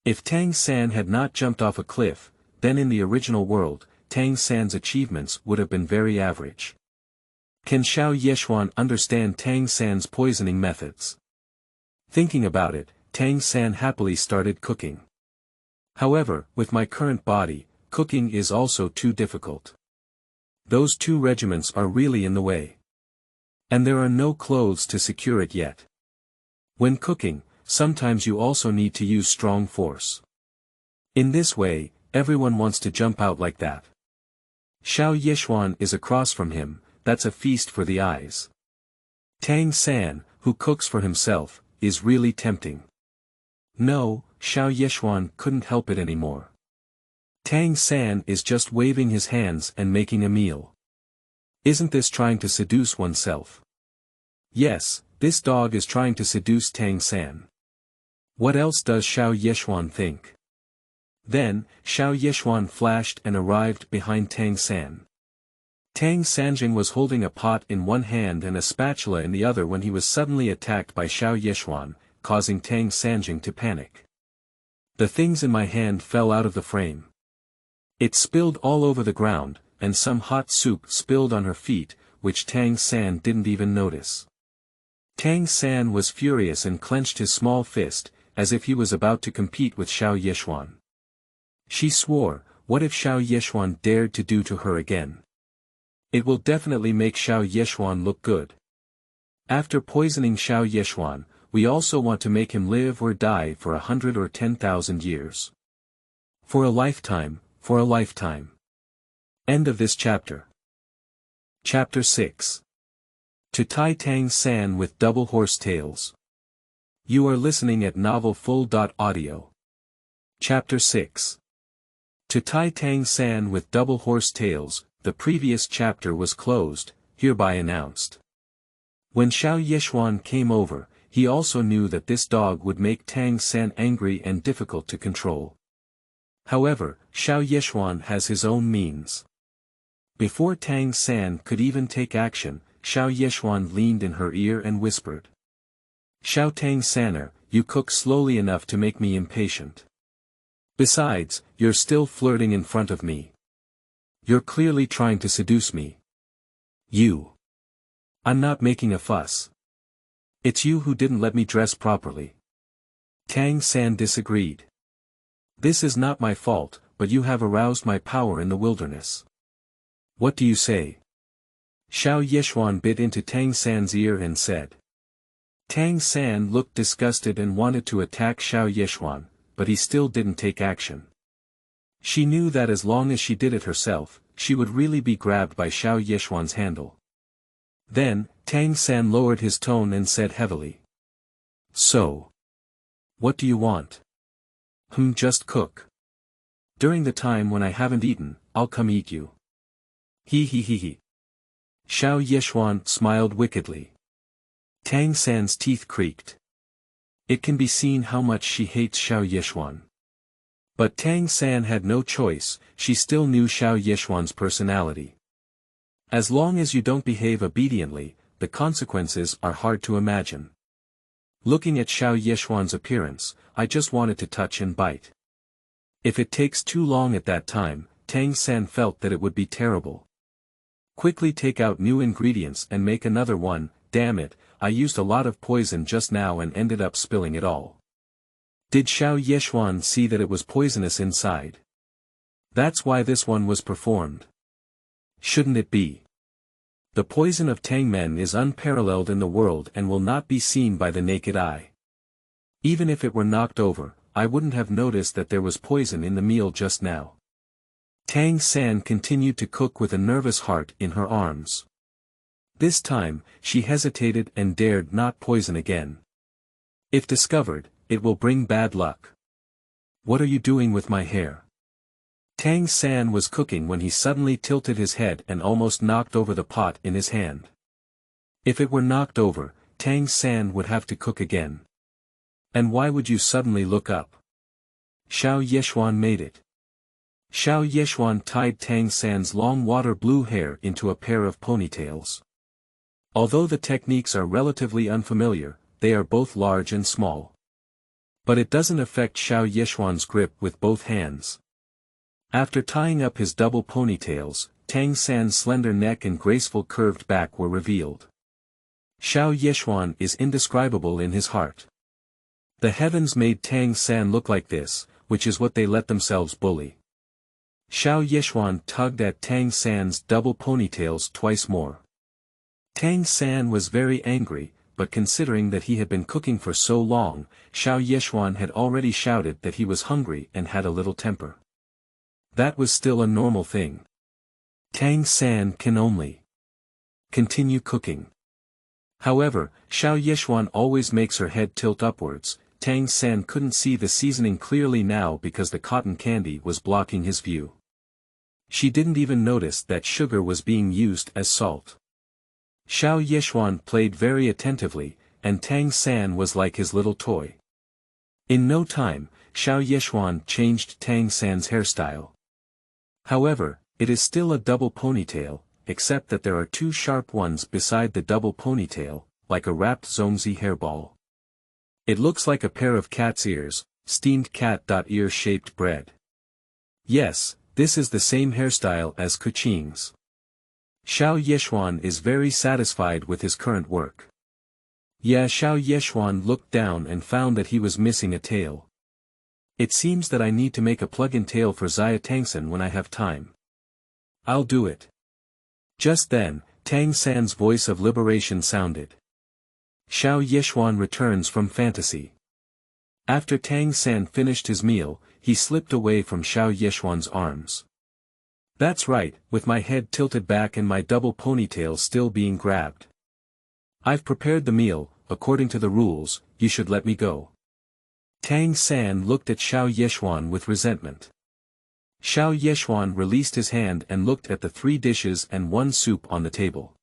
If Tang San had not jumped off a cliff, then in the original world, Tang San's achievements would have been very average. Can Xiao Yexuan understand Tang San's poisoning methods? Thinking about it, Tang San happily started cooking. However, with my current body, cooking is also too difficult. Those two regiments are really in the way. And there are no clothes to secure it yet. When cooking, sometimes you also need to use strong force. In this way, everyone wants to jump out like that. Xiao Yexuan is across from him, that's a feast for the eyes. Tang San, who cooks for himself, is really tempting. No, Xiao Yexuan couldn't help it anymore. Tang San is just waving his hands and making a meal. Isn't this trying to seduce oneself? Yes, this dog is trying to seduce Tang San. What else does Xiao Yexuan think? Then, Xiao Yexuan flashed and arrived behind Tang San. Tang Sanjing was holding a pot in one hand and a spatula in the other when he was suddenly attacked by Xiao Yexuan, causing Tang Sanjing to panic. The things in my hand fell out of the frame. It spilled all over the ground, and some hot soup spilled on her feet, which Tang San didn't even notice. Tang San was furious and clenched his small fist, as if he was about to compete with Xiao Yexuan. She swore, what if Xiao Yexuan dared to do to her again? It will definitely make Xiao Yexuan look good. After poisoning Xiao Yexuan, we also want to make him live or die for 100 or 10,000 years. For a lifetime, for a lifetime. End of this chapter. Chapter 6. To tie Tang San with double horse tails. You are listening at novelfull.audio. Chapter 6. To tie Tang San with double horse tails, the previous chapter was closed, hereby announced. When Xiao Yexuan came over, he also knew that this dog would make Tang San angry and difficult to control. However, Xiao Yexuan has his own means. Before Tang San could even take action, Xiao Yexuan leaned in her ear and whispered. Xiao Tang Saner, you cook slowly enough to make me impatient. Besides, you're still flirting in front of me. You're clearly trying to seduce me. You. I'm not making a fuss. It's you who didn't let me dress properly. Tang San disagreed. This is not my fault, but you have aroused my power in the wilderness. What do you say? Xiao Yexuan bit into Tang San's ear and said. Tang San looked disgusted and wanted to attack Xiao Yexuan, but he still didn't take action. She knew that as long as she did it herself, she would really be grabbed by Xiao Yexuan's handle. Then, Tang San lowered his tone and said heavily. So. What do you want? Just cook. During the time when I haven't eaten, I'll come eat you. He. Xiao Yexuan smiled wickedly. Tang San's teeth creaked. It can be seen how much she hates Xiao Yexuan. But Tang San had no choice, she still knew Xiao Yexuan's personality. As long as you don't behave obediently, the consequences are hard to imagine. Looking at Xiao Yexuan's appearance, I just wanted to touch and bite. If it takes too long at that time, Tang San felt that it would be terrible. Quickly take out new ingredients and make another one, damn it, I used a lot of poison just now and ended up spilling it all. Did Xiao Yexuan see that it was poisonous inside? That's why this one was performed. Shouldn't it be? The poison of Tangmen is unparalleled in the world and will not be seen by the naked eye. Even if it were knocked over, I wouldn't have noticed that there was poison in the meal just now. Tang San continued to cook with a nervous heart in her arms. This time, she hesitated and dared not poison again. If discovered, it will bring bad luck. What are you doing with my hair? Tang San was cooking when he suddenly tilted his head and almost knocked over the pot in his hand. If it were knocked over, Tang San would have to cook again. And why would you suddenly look up? Xiao Yexuan made it. Xiao Yexuan tied Tang San's long water blue hair into a pair of ponytails. Although the techniques are relatively unfamiliar, they are both large and small. But it doesn't affect Xiao Yexuan's grip with both hands. After tying up his double ponytails, Tang San's slender neck and graceful curved back were revealed. Xiao Yexuan is indescribable in his heart. The heavens made Tang San look like this, which is what they let themselves bully. Xiao Yexuan tugged at Tang San's double ponytails twice more. Tang San was very angry, but considering that he had been cooking for so long, Xiao Yexuan had already shouted that he was hungry and had a little temper. That was still a normal thing. Tang San can only continue cooking. However, Xiao Yexuan always makes her head tilt upwards. Tang San couldn't see the seasoning clearly now because the cotton candy was blocking his view. She didn't even notice that sugar was being used as salt. Xiao Yexuan played very attentively, and Tang San was like his little toy. In no time, Xiao Yexuan changed Tang San's hairstyle. However, it is still a double ponytail, except that there are two sharp ones beside the double ponytail, like a wrapped zongzi hairball. It looks like a pair of cat's ears, steamed cat-ear-shaped bread. Yes, this is the same hairstyle as Kuching's. Xiao Yexuan is very satisfied with his current work. Yeah, Xiao Yexuan looked down and found that he was missing a tail. It seems that I need to make a plug-in tail for Xia Tangsan when I have time. I'll do it. Just then, Tang San's voice of liberation sounded. Xiao Yexuan returns from fantasy. After Tang San finished his meal, he slipped away from Xiao Yexuan's arms. That's right, with my head tilted back and my double ponytail still being grabbed. I've prepared the meal, according to the rules, you should let me go. Tang San looked at Xiao Yexuan with resentment. Xiao Yexuan released his hand and looked at the 3 dishes and 1 soup on the table.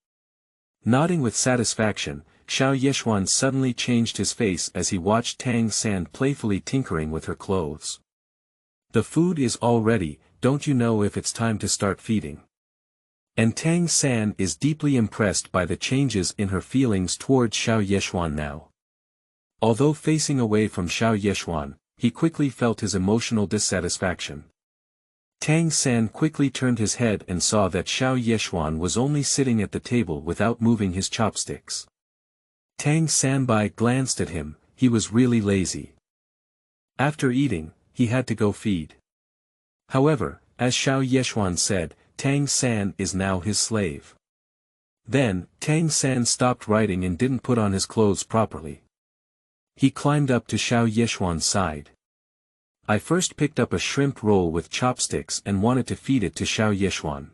Nodding with satisfaction, Xiao Yexuan suddenly changed his face as he watched Tang San playfully tinkering with her clothes. The food is all ready, don't you know if it's time to start feeding? And Tang San is deeply impressed by the changes in her feelings towards Xiao Yexuan now. Although facing away from Xiao Yexuan, he quickly felt his emotional dissatisfaction. Tang San quickly turned his head and saw that Xiao Yexuan was only sitting at the table without moving his chopsticks. Tang Sanbai glanced at him, he was really lazy. After eating, he had to go feed. However, as Xiao Yexuan said, Tang San is now his slave. Then, Tang San stopped writing and didn't put on his clothes properly. He climbed up to Xiao Yexuan's side. I first picked up a shrimp roll with chopsticks and wanted to feed it to Xiao Yexuan.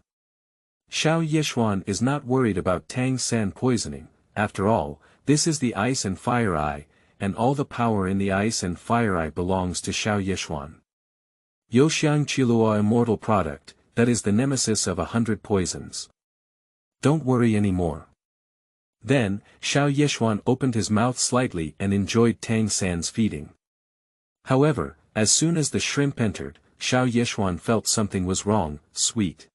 Xiao Yexuan is not worried about Tang San poisoning, after all, this is the Ice and Fire Eye, and all the power in the Ice and Fire Eye belongs to Xiao Yexuan. Youxiang Qilua immortal product, that is the nemesis of 100 poisons. Don't worry anymore. Then, Xiao Yexuan opened his mouth slightly and enjoyed Tang San's feeding. However, as soon as the shrimp entered, Xiao Yexuan felt something was wrong, sweet.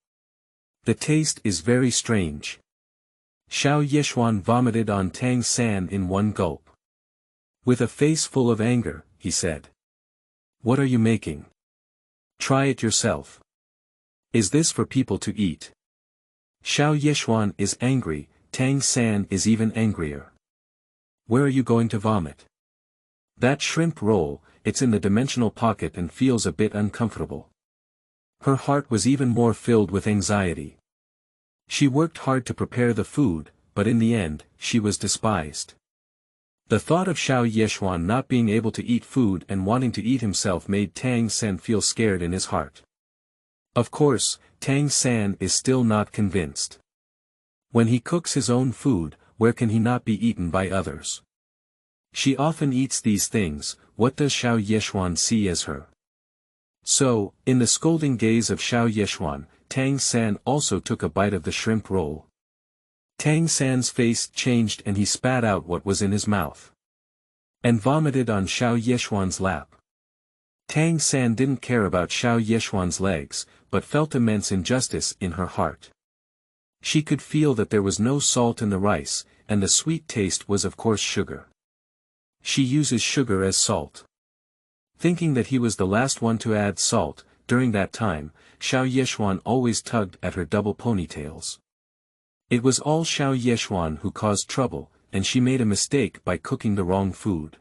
The taste is very strange. Xiao Yexuan vomited on Tang San in one gulp. With a face full of anger, he said. What are you making? Try it yourself. Is this for people to eat? Xiao Yexuan is angry, Tang San is even angrier. Where are you going to vomit? That shrimp roll, it's in the dimensional pocket and feels a bit uncomfortable. Her heart was even more filled with anxiety. She worked hard to prepare the food, but in the end, she was despised. The thought of Xiao Yexuan not being able to eat food and wanting to eat himself made Tang San feel scared in his heart. Of course, Tang San is still not convinced. When he cooks his own food, where can he not be eaten by others? She often eats these things, what does Xiao Yexuan see as her? So, in the scolding gaze of Xiao Yexuan, Tang San also took a bite of the shrimp roll. Tang San's face changed and he spat out what was in his mouth. And vomited on Xiao Yexuan's lap. Tang San didn't care about Xiao Yexuan's legs, but felt immense injustice in her heart. She could feel that there was no salt in the rice, and the sweet taste was of course sugar. She uses sugar as salt. Thinking that he was the last one to add salt, during that time, Xiao Yexuan always tugged at her double ponytails. It was all Xiao Yexuan who caused trouble, and she made a mistake by cooking the wrong food.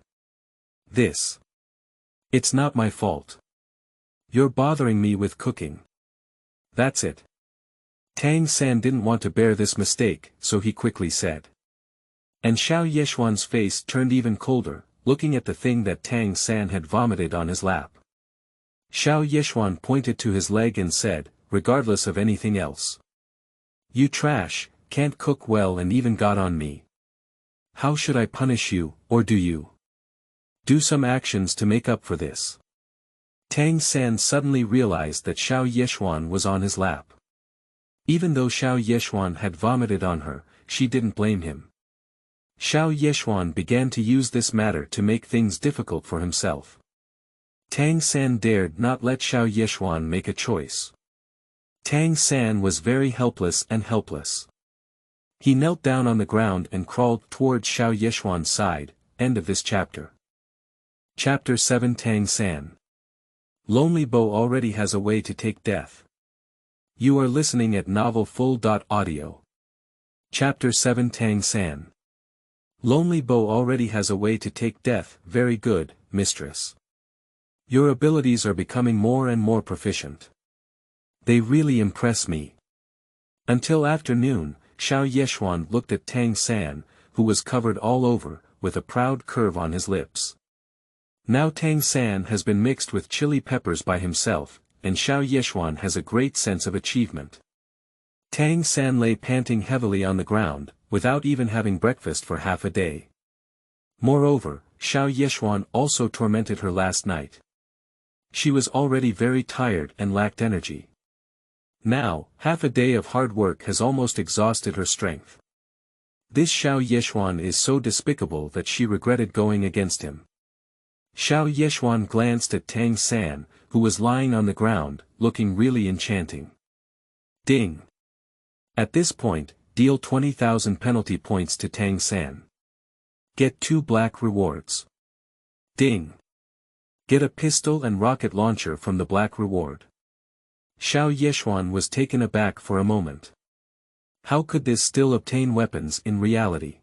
It's not my fault. You're bothering me with cooking. That's it. Tang San didn't want to bear this mistake, so he quickly said. And Xiao Yexuan's face turned even colder, looking at the thing that Tang San had vomited on his lap. Xiao Yexuan pointed to his leg and said, regardless of anything else. You trash, can't cook well and even got on me. How should I punish you, or do you? Do some actions to make up for this. Tang San suddenly realized that Xiao Yexuan was on his lap. Even though Xiao Yexuan had vomited on her, she didn't blame him. Xiao Yexuan began to use this matter to make things difficult for himself. Tang San dared not let Xiao Yexuan make a choice. Tang San was very helpless and helpless. He knelt down on the ground and crawled towards Xiao Yexuan's side. End of this chapter. Chapter 7 Tang San. Lonely Bo already has a way to take death. You are listening at novelfull.audio. Chapter 7 Tang San. Lonely Bo already has a way to take death. Very good, mistress. Your abilities are becoming more and more proficient. They really impress me. Until afternoon, Xiao Yexuan looked at Tang San, who was covered all over, with a proud curve on his lips. Now Tang San has been mixed with chili peppers by himself, and Xiao Yexuan has a great sense of achievement. Tang San lay panting heavily on the ground, without even having breakfast for half a day. Moreover, Xiao Yexuan also tormented her last night. She was already very tired and lacked energy. Now, half a day of hard work has almost exhausted her strength. This Xiao Yexuan is so despicable that she regretted going against him. Xiao Yexuan glanced at Tang San, who was lying on the ground, looking really enchanting. Ding! At this point, deal 20,000 penalty points to Tang San. Get 2 black rewards. Ding! Get a pistol and rocket launcher from the black reward. Xiao Yexuan was taken aback for a moment. How could this still obtain weapons in reality?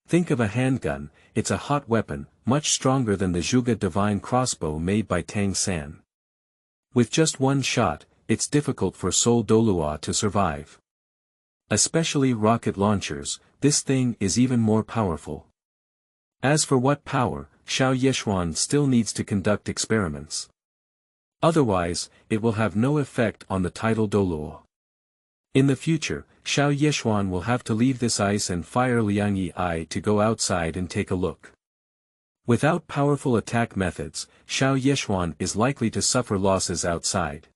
Think of a handgun, it's a hot weapon, much stronger than the Zhuge divine crossbow made by Tang San. With just one shot, it's difficult for Soul Douluo to survive. Especially rocket launchers, this thing is even more powerful. As for what power, Xiao Yexuan still needs to conduct experiments. Otherwise, it will have no effect on the title Douluo. In the future, Xiao Yexuan will have to leave this ice and fire Liangyi Ai to go outside and take a look. Without powerful attack methods, Xiao Yexuan is likely to suffer losses outside.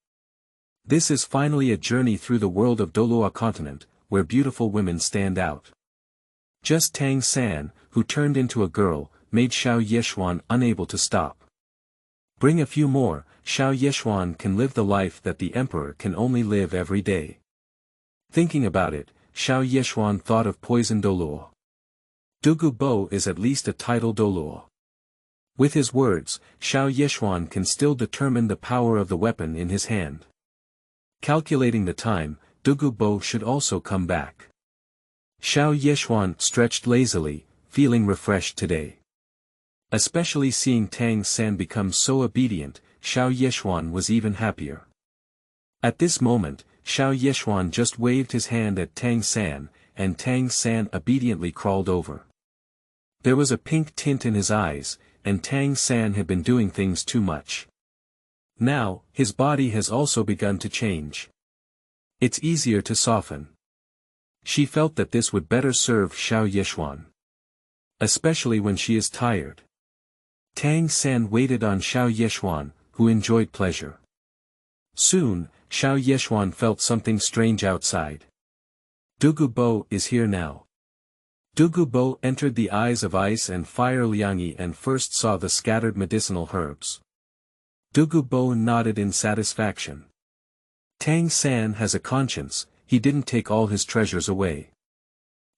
This is finally a journey through the world of Douluo Continent, where beautiful women stand out. Just Tang San, who turned into a girl, made Xiao Yexuan unable to stop. Bring a few more, Xiao Yexuan can live the life that the emperor can only live every day. Thinking about it, Xiao Yexuan thought of poison Douluo. Dugu Bo is at least a title Douluo. With his words, Xiao Yexuan can still determine the power of the weapon in his hand. Calculating the time, Dugu Bo should also come back. Xiao Yexuan stretched lazily, feeling refreshed today. Especially seeing Tang San become so obedient, Xiao Yexuan was even happier. At this moment, Xiao Yexuan just waved his hand at Tang San, and Tang San obediently crawled over. There was a pink tint in his eyes, and Tang San had been doing things too much. Now, his body has also begun to change. It's easier to soften. She felt that this would better serve Xiao Yexuan. Especially when she is tired. Tang San waited on Xiao Yexuan, who enjoyed pleasure. Soon, Xiao Yexuan felt something strange outside. Dugu Bo is here now. Dugu Bo entered the eyes of ice and fire Liangyi and first saw the scattered medicinal herbs. Dugu Bo nodded in satisfaction. Tang San has a conscience, he didn't take all his treasures away.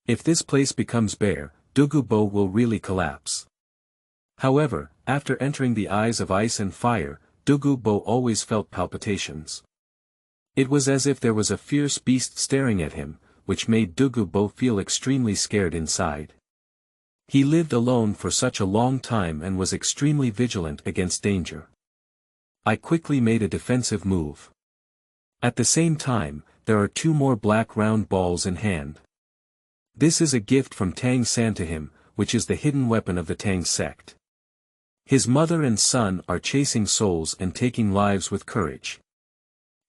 If this place becomes bare, Dugu Bo will really collapse. However, after entering the eyes of ice and fire, Dugu Bo always felt palpitations. It was as if there was a fierce beast staring at him, which made Dugu Bo feel extremely scared inside. He lived alone for such a long time and was extremely vigilant against danger. I quickly made a defensive move. At the same time, there are 2 more black round balls in hand. This is a gift from Tang San to him, which is the hidden weapon of the Tang sect. His mother and son are chasing souls and taking lives with courage.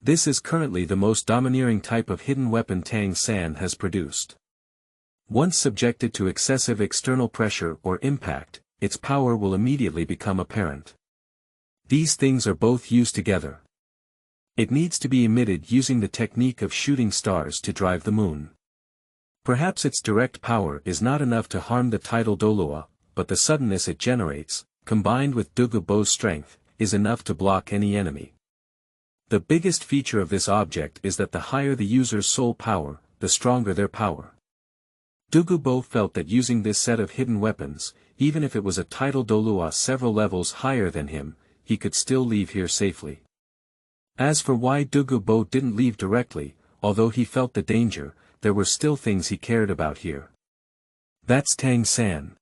This is currently the most domineering type of hidden weapon Tang San has produced. Once subjected to excessive external pressure or impact, its power will immediately become apparent. These things are both used together. It needs to be emitted using the technique of shooting stars to drive the moon. Perhaps its direct power is not enough to harm the tidal Douluo, but the suddenness it generates, combined with Douluo's strength, is enough to block any enemy. The biggest feature of this object is that the higher the user's soul power, the stronger their power. Douluo felt that using this set of hidden weapons, even if it was a tidal Douluo several levels higher than him, he could still leave here safely. As for why Douluo didn't leave directly, although he felt the danger, there were still things he cared about here. That's Tang San.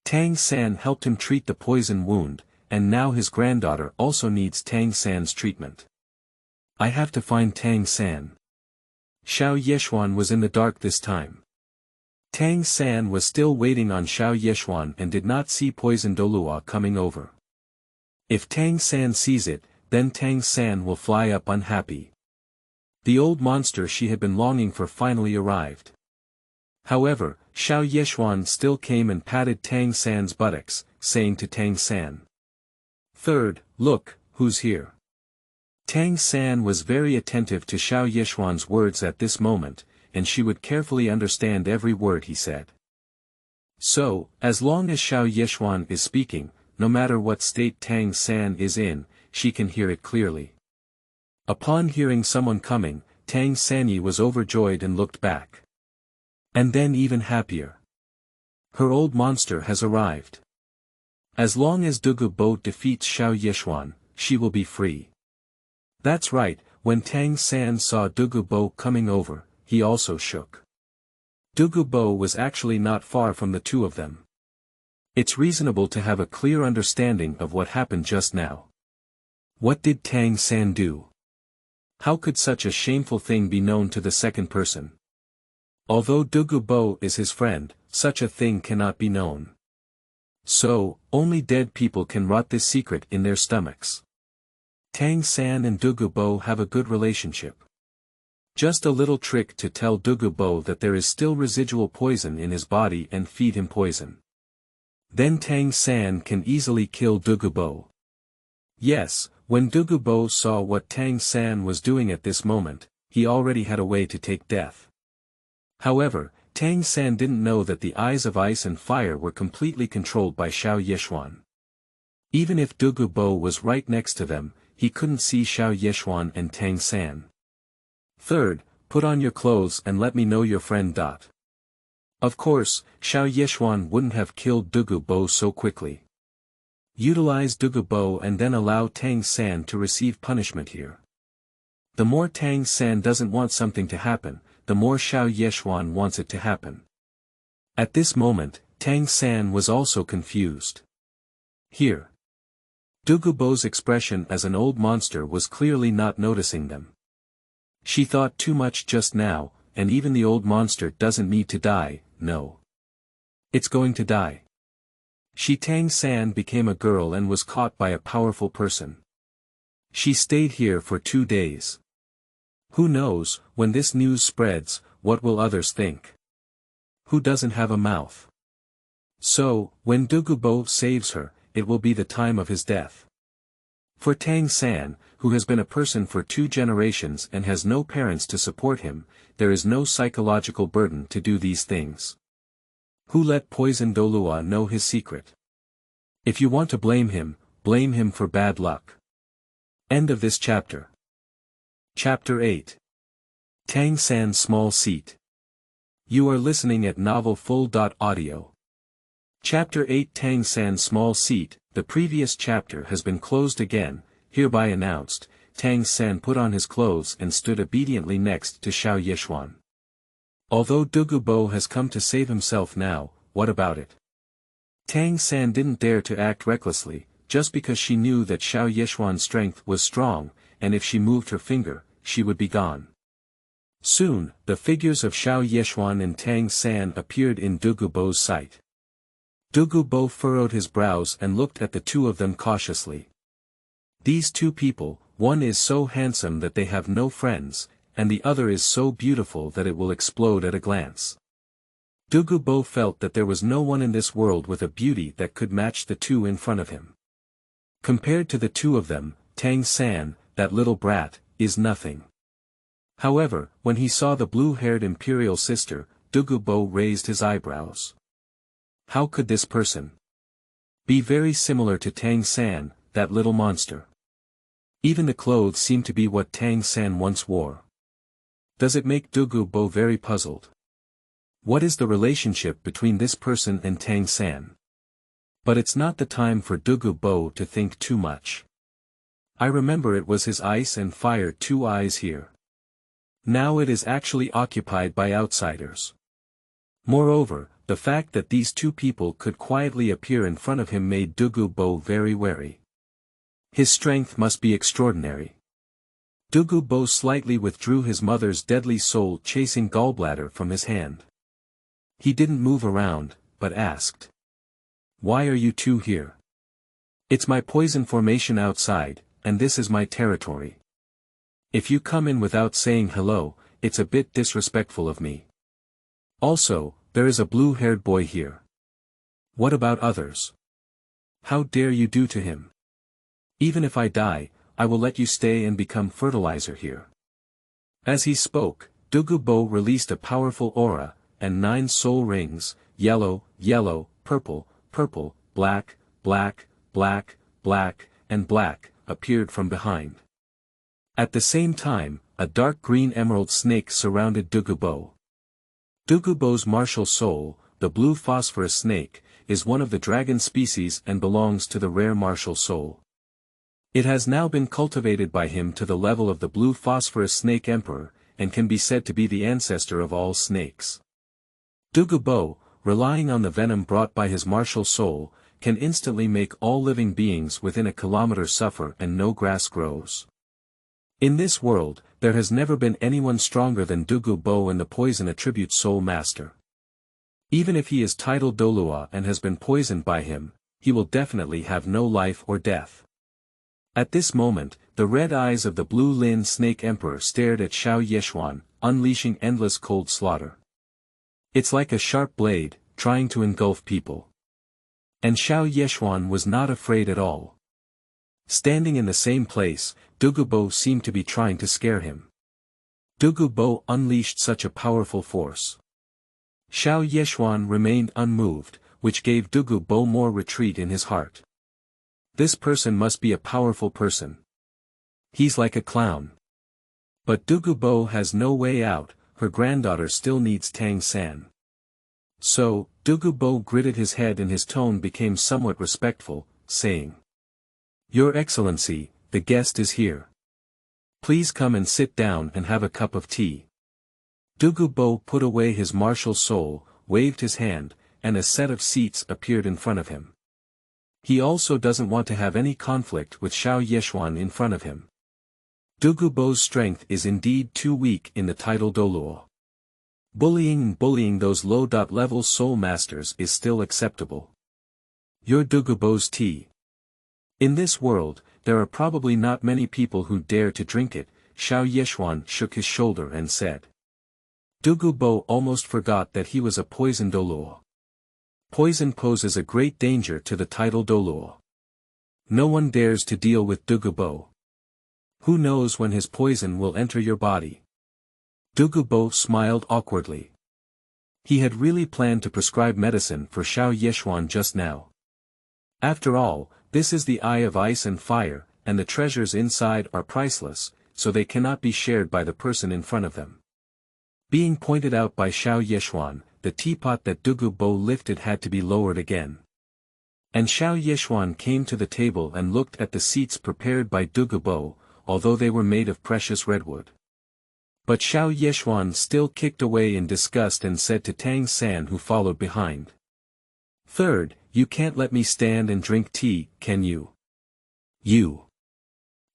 Tang San helped him treat the poison wound, and now his granddaughter also needs Tang San's treatment. I have to find Tang San. Xiao Yexuan was in the dark this time. Tang San was still waiting on Xiao Yexuan and did not see poison Douluo coming over. If Tang San sees it, then Tang San will fly up unhappy. The old monster she had been longing for finally arrived. However, Xiao Yexuan still came and patted Tang San's buttocks, saying to Tang San, "Third, look, who's here." Tang San was very attentive to Xiao Yexuan's words at this moment, and she would carefully understand every word he said. So, as long as Xiao Yexuan is speaking, no matter what state Tang San is in, she can hear it clearly. Upon hearing someone coming, Tang Sanyi was overjoyed and looked back. And then even happier. Her old monster has arrived. As long as Douluo defeats Xiao Yexuan, she will be free. That's right, when Tang San saw Douluo coming over, he also shook. Douluo was actually not far from the 2 of them. It's reasonable to have a clear understanding of what happened just now. What did Tang San do? How could such a shameful thing be known to the second person? Although Douluo is his friend, such a thing cannot be known. So, only dead people can rot this secret in their stomachs. Tang San and Douluo have a good relationship. Just a little trick to tell Douluo that there is still residual poison in his body and feed him poison. Then Tang San can easily kill Douluo. Yes, when Douluo saw what Tang San was doing at this moment, he already had a way to take death. However, Tang San didn't know that the eyes of ice and fire were completely controlled by Xiao Yexuan. Even if Douluo was right next to them, he couldn't see Xiao Yexuan and Tang San. Third, put on your clothes and let me know your friend. Of course, Xiao Yexuan wouldn't have killed Douluo so quickly. Utilize Douluo and then allow Tang San to receive punishment here. The more Tang San doesn't want something to happen, the more Xiao Yexuan wants it to happen. At this moment, Tang San was also confused. Here. Douluo's expression as an old monster was clearly not noticing them. She thought too much just now, and even the old monster doesn't need to die, no. It's going to die. Tang San became a girl and was caught by a powerful person. She stayed here for 2 days. Who knows, when this news spreads, what will others think? Who doesn't have a mouth? So, when Douluo saves her, it will be the time of his death. For Tang San, who has been a person for 2 generations and has no parents to support him, there is no psychological burden to do these things. Who let poison Douluo know his secret? If you want to blame him for bad luck. End of this chapter. Chapter 8. Tang San's Small Seat. You are listening at novelfull.audio. Chapter 8 Tang San's Small Seat. The previous chapter has been closed again, hereby announced. Tang San put on his clothes and stood obediently next to Xiao Yexuan. Although Douluo has come to save himself now, what about it? Tang San didn't dare to act recklessly, just because she knew that Xiao Yexuan's strength was strong, and if she moved her finger, she would be gone. Soon, the figures of Xiao Yexuan and Tang San appeared in Douluo's sight. Douluo furrowed his brows and looked at the two of them cautiously. These two people, one is so handsome that they have no friends, and the other is so beautiful that it will explode at a glance. Douluo felt that there was no one in this world with a beauty that could match the two in front of him. Compared to the two of them, Tang San, that little brat, is nothing. However, when he saw the blue-haired imperial sister, Douluo raised his eyebrows. How could this person be very similar to Tang San, that little monster? Even the clothes seem to be what Tang San once wore. Does it make Douluo very puzzled? What is the relationship between this person and Tang San? But it's not the time for Douluo to think too much. I remember it was his ice and fire two eyes here. Now it is actually occupied by outsiders. Moreover, the fact that these two people could quietly appear in front of him made Douluo very wary. His strength must be extraordinary. Douluo slightly withdrew his mother's deadly soul-chasing gallbladder from his hand. He didn't move around, but asked. Why are you two here? It's my poison formation outside, and this is my territory. If you come in without saying hello, it's a bit disrespectful of me. Also, there is a blue-haired boy here. What about others? How dare you do to him? Even if I die, I will let you stay and become fertilizer here. As he spoke, Douluo released a powerful aura, and 9 soul rings, yellow, yellow, purple, purple, black, black, black, black, and black, appeared from behind. At the same time, a dark green emerald snake surrounded Douluo. Douluo's martial soul, the blue phosphorus snake, is one of the dragon species and belongs to the rare martial soul. It has now been cultivated by him to the level of the blue phosphorus snake emperor, and can be said to be the ancestor of all snakes. Douluo, relying on the venom brought by his martial soul, can instantly make all living beings within a kilometer suffer and no grass grows. In this world, there has never been anyone stronger than Douluo and the poison attribute soul master. Even if he is titled Douluo and has been poisoned by him, he will definitely have no life or death. At this moment, the red eyes of the blue Lin Snake Emperor stared at Xiao Yexuan, unleashing endless cold slaughter. It's like a sharp blade, trying to engulf people. And Xiao Yexuan was not afraid at all. Standing in the same place, Douluo seemed to be trying to scare him. Douluo unleashed such a powerful force. Xiao Yexuan remained unmoved, which gave Douluo more retreat in his heart. This person must be a powerful person. He's like a clown. But Douluo has no way out, her granddaughter still needs Tang San. So, Douluo gritted his head and his tone became somewhat respectful, saying, Your Excellency, the guest is here. Please come and sit down and have a cup of tea. Douluo put away his martial soul, waved his hand, and a set of seats appeared in front of him. He also doesn't want to have any conflict with Xiao Yexuan in front of him. Douluo's strength is indeed too weak in the title Douluo. Bullying those low-level soul masters is still acceptable. You're Douluo's tea. In this world, there are probably not many people who dare to drink it. Xiao Yexuan shook his shoulder and said. Douluo almost forgot that he was a poison Douluo. Poison poses a great danger to the title Douluo. No one dares to deal with Douluo. Who knows when his poison will enter your body? Douluo smiled awkwardly. He had really planned to prescribe medicine for Xiao Yexuan just now. After all, this is the Eye of Ice and Fire, and the treasures inside are priceless, so they cannot be shared by the person in front of them. Being pointed out by Xiao Yexuan, the teapot that Douluo lifted had to be lowered again. And Xiao Yexuan came to the table and looked at the seats prepared by Douluo, although they were made of precious redwood. But Xiao Yexuan still kicked away in disgust and said to Tang San, who followed behind. Third, you can't let me stand and drink tea, can you? You.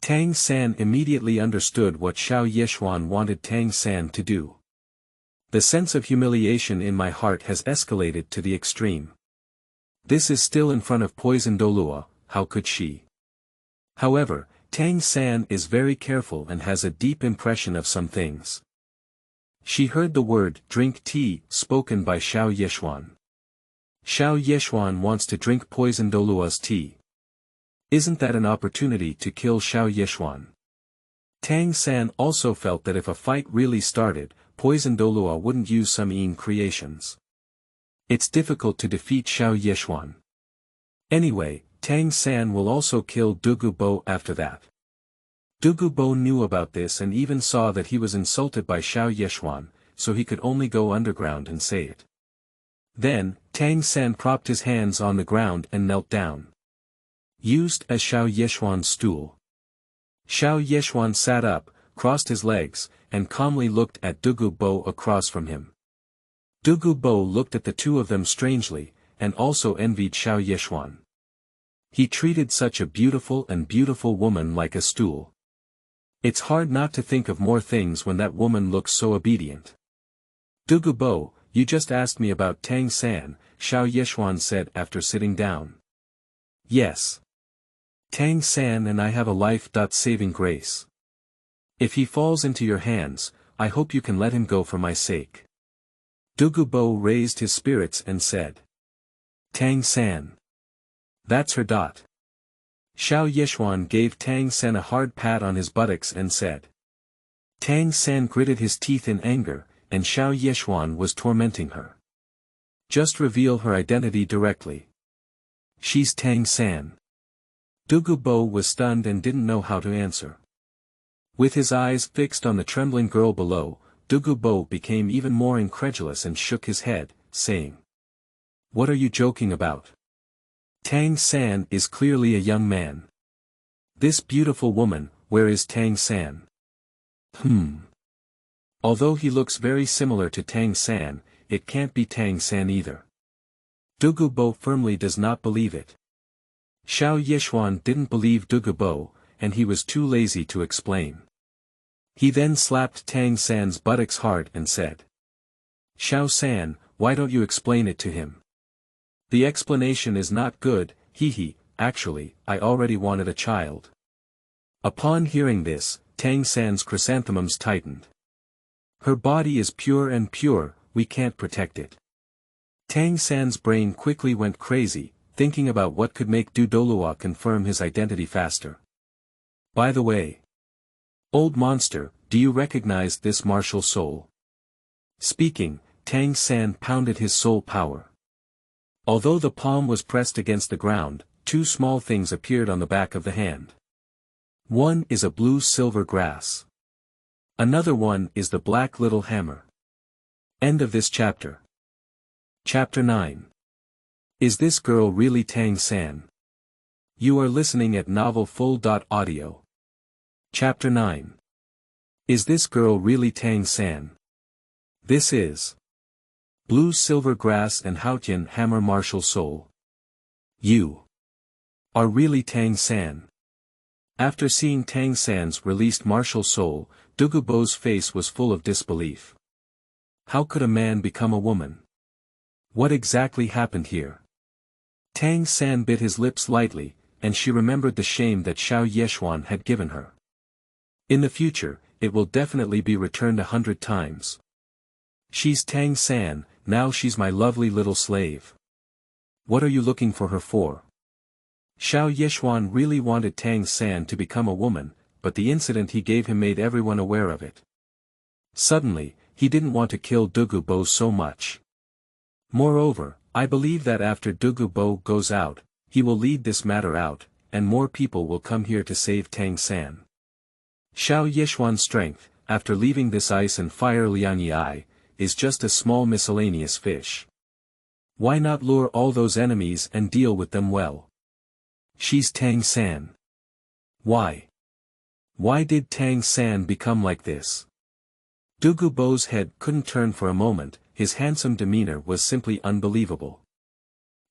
Tang San immediately understood what Xiao Yexuan wanted Tang San to do. The sense of humiliation in my heart has escalated to the extreme. This is still in front of poison Douluo, how could she? However, Tang San is very careful and has a deep impression of some things. She heard the word drink tea spoken by Xiao Yexuan. Xiao Yexuan wants to drink poison Douluo's tea. Isn't that an opportunity to kill Xiao Yexuan? Tang San also felt that if a fight really started, poison Douluo wouldn't use some Yin creations. It's difficult to defeat Xiao Yexuan. Anyway, Tang San will also kill Douluo Bo after that. Douluo Bo knew about this and even saw that he was insulted by Xiao Yexuan, so he could only go underground and say it. Then, Tang San propped his hands on the ground and knelt down. Used as Xiao Yexuan's stool. Xiao Yexuan sat up, crossed his legs, and calmly looked at Douluo Bo across from him. Douluo Bo looked at the two of them strangely, and also envied Xiao Yexuan. He treated such a beautiful woman like a stool. It's hard not to think of more things when that woman looks so obedient. Douluo Bo, you just asked me about Tang San, Xiao Yexuan said after sitting down. Yes. Tang San and I have a life-saving grace. If he falls into your hands, I hope you can let him go for my sake. Douluo Bo raised his spirits and said. Tang San. That's her. Xiao Yexuan gave Tang San a hard pat on his buttocks and said. Tang San gritted his teeth in anger, and Xiao Yexuan was tormenting her. Just reveal her identity directly. She's Tang San. Douluo Bo was stunned and didn't know how to answer. With his eyes fixed on the trembling girl below, Douluo Bo became even more incredulous and shook his head, saying. What are you joking about? Tang San is clearly a young man. This beautiful woman, where is Tang San? Although he looks very similar to Tang San, it can't be Tang San either. Douluo Bo firmly does not believe it. Xiao Yexuan didn't believe Douluo Bo, and he was too lazy to explain. He then slapped Tang San's buttocks hard and said. Xiao San, why don't you explain it to him? The explanation is not good, actually, I already wanted a child. Upon hearing this, Tang San's chrysanthemums tightened. Her body is pure and pure, we can't protect it. Tang San's brain quickly went crazy, thinking about what could make Douluo confirm his identity faster. By the way. Old monster, do you recognize this martial soul? Speaking, Tang San pounded his soul power. Although the palm was pressed against the ground, two small things appeared on the back of the hand. One is a blue-silver grass. Another one is the black little hammer. End of this chapter. Chapter 9. Is this girl really Tang San? You are listening at novelfull.audio. Chapter 9. Is this girl really Tang San? This is Blue Silver Grass and Haotian Hammer Martial Soul. You are really Tang San. After seeing Tang San's released martial soul, Douluo Bo's face was full of disbelief. How could a man become a woman? What exactly happened here? Tang San bit his lips lightly, and she remembered the shame that Xiao Yexuan had given her. In the future, it will definitely be returned 100 times. She's Tang San, now she's my lovely little slave. What are you looking for her for? Xiao Yexuan really wanted Tang San to become a woman, but the incident he gave him made everyone aware of it. Suddenly, he didn't want to kill Douluo Bo so much. Moreover, I believe that after Douluo Bo goes out, he will lead this matter out, and more people will come here to save Tang San. Xiao Yexuan's strength, after leaving this ice and fire Liangyi, is just a small miscellaneous fish. Why not lure all those enemies and deal with them well? She's Tang San. Why? Why did Tang San become like this? Douluo Bo's head couldn't turn for a moment, his handsome demeanor was simply unbelievable.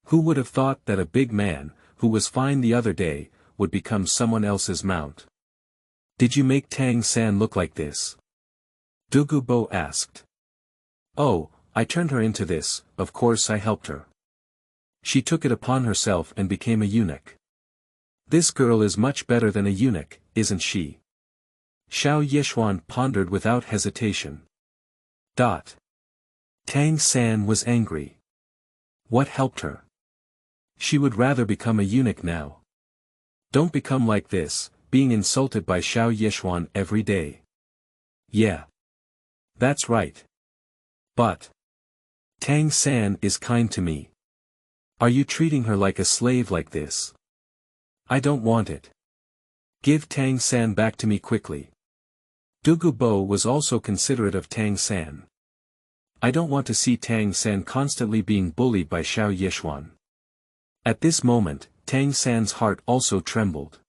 Who would have thought that a big man, who was fine the other day, would become someone else's mount. Did you make Tang San look like this? Douluo asked. Oh, I turned her into this, of course I helped her. She took it upon herself and became a eunuch. This girl is much better than a eunuch, isn't she? Xiao Yexuan pondered without hesitation. Tang San was angry. What helped her? She would rather become a eunuch now. Don't become like this, being insulted by Xiao Yexuan every day. Yeah. That's right. But Tang San is kind to me. Are you treating her like a slave like this? I don't want it. Give Tang San back to me quickly. Douluo was also considerate of Tang San. I don't want to see Tang San constantly being bullied by Xiao Yexuan. At this moment, Tang San's heart also trembled.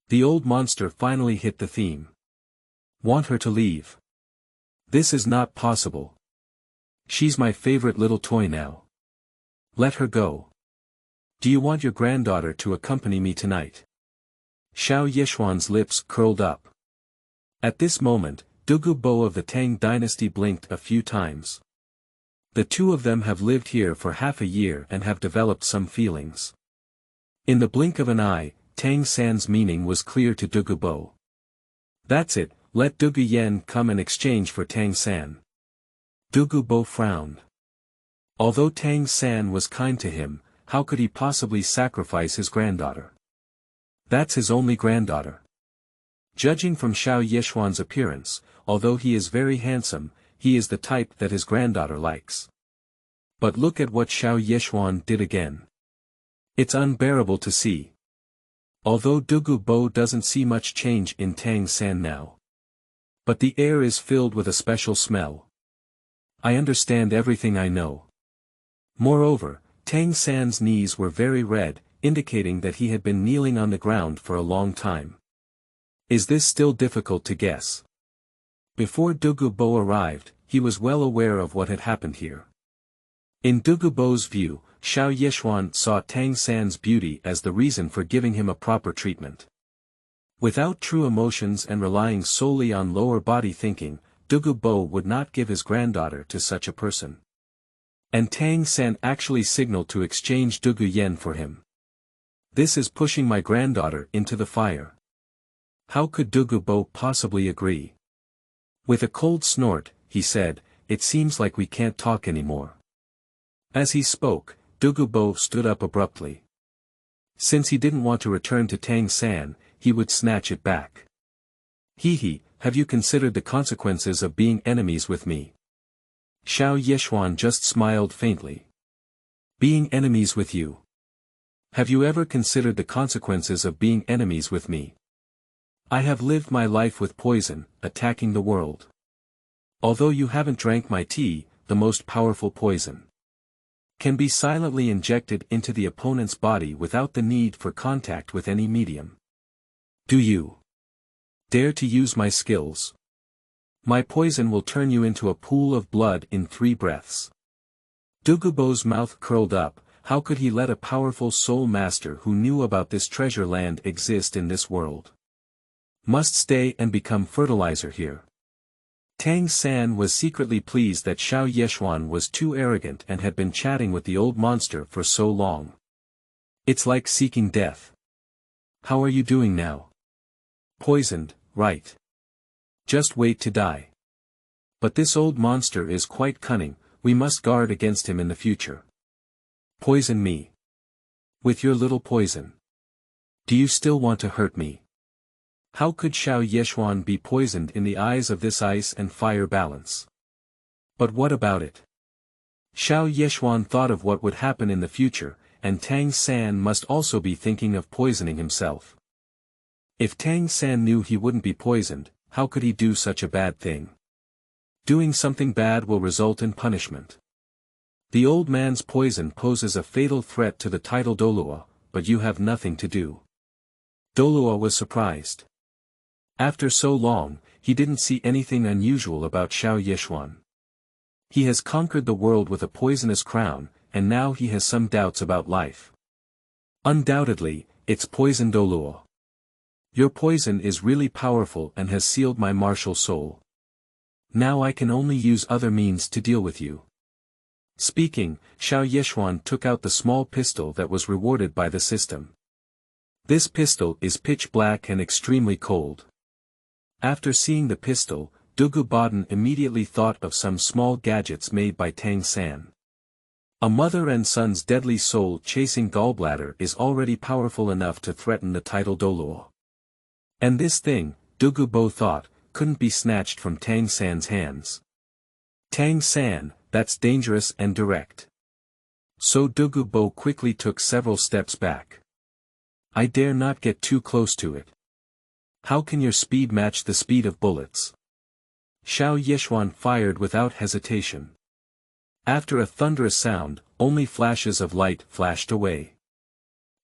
The old monster finally hit the theme. Want her to leave? This is not possible. She's my favorite little toy now. Let her go. Do you want your granddaughter to accompany me tonight? Xiao Yexuan's lips curled up. At this moment, Douluo of the Tang dynasty blinked a few times. The two of them have lived here for half a year and have developed some feelings. In the blink of an eye, Tang San's meaning was clear to Douluo. That's it, let Douluo come and exchange for Tang San. Douluo frowned. Although Tang San was kind to him, how could he possibly sacrifice his granddaughter? That's his only granddaughter. Judging from Xiao Yexuan's appearance, although he is very handsome, he is the type that his granddaughter likes. But look at what Xiao Yexuan did again. It's unbearable to see. Although Douluo doesn't see much change in Tang San now. But the air is filled with a special smell. I understand everything I know. Moreover, Tang San's knees were very red, indicating that he had been kneeling on the ground for a long time. Is this still difficult to guess? Before Douluo arrived, he was well aware of what had happened here. In Douluo's view, Xiao Yexuan saw Tang San's beauty as the reason for giving him a proper treatment. Without true emotions and relying solely on lower body thinking, Douluo would not give his granddaughter to such a person. And Tang San actually signaled to exchange Douluo for him. This is pushing my granddaughter into the fire. How could Douluo possibly agree? With a cold snort, he said, it seems like we can't talk anymore. As he spoke, Douluo stood up abruptly. Since he didn't want to return to Tang San, he would snatch it back. Have you considered the consequences of being enemies with me? Xiao Yexuan just smiled faintly. Being enemies with you? Have you ever considered the consequences of being enemies with me? I have lived my life with poison, attacking the world. Although you haven't drank my tea, the most powerful poison can be silently injected into the opponent's body without the need for contact with any medium. Do you dare to use my skills? My poison will turn you into a pool of blood in 3 breaths. Douluo's mouth curled up. How could he let a powerful soul master who knew about this treasure land exist in this world? Must stay and become fertilizer here. Tang San was secretly pleased that Xiao Yexuan was too arrogant and had been chatting with the old monster for so long. It's like seeking death. How are you doing now? Poisoned, right? Just wait to die. But this old monster is quite cunning, we must guard against him in the future. Poison me. With your little poison. Do you still want to hurt me? How could Xiao Yexuan be poisoned in the eyes of this ice and fire balance? But what about it? Xiao Yexuan thought of what would happen in the future, and Tang San must also be thinking of poisoning himself. If Tang San knew he wouldn't be poisoned, how could he do such a bad thing? Doing something bad will result in punishment. The old man's poison poses a fatal threat to the title Douluo, but you have nothing to do. Douluo was surprised. After so long, he didn't see anything unusual about Xiao Yexuan. He has conquered the world with a poisonous crown, and now he has some doubts about life. Undoubtedly, it's poison Douluo. Your poison is really powerful and has sealed my martial soul. Now I can only use other means to deal with you. Speaking, Xiao Yexuan took out the small pistol that was rewarded by the system. This pistol is pitch black and extremely cold. After seeing the pistol, Douluo Continent immediately thought of some small gadgets made by Tang San. A mother and son's deadly soul-chasing gallbladder is already powerful enough to threaten the title Douluo. And this thing, Douluo thought, couldn't be snatched from Tang San's hands. Tang San, that's dangerous and direct. So Douluo quickly took several steps back. I dare not get too close to it. How can your speed match the speed of bullets? Xiao Yexuan fired without hesitation. After a thunderous sound, only flashes of light flashed away.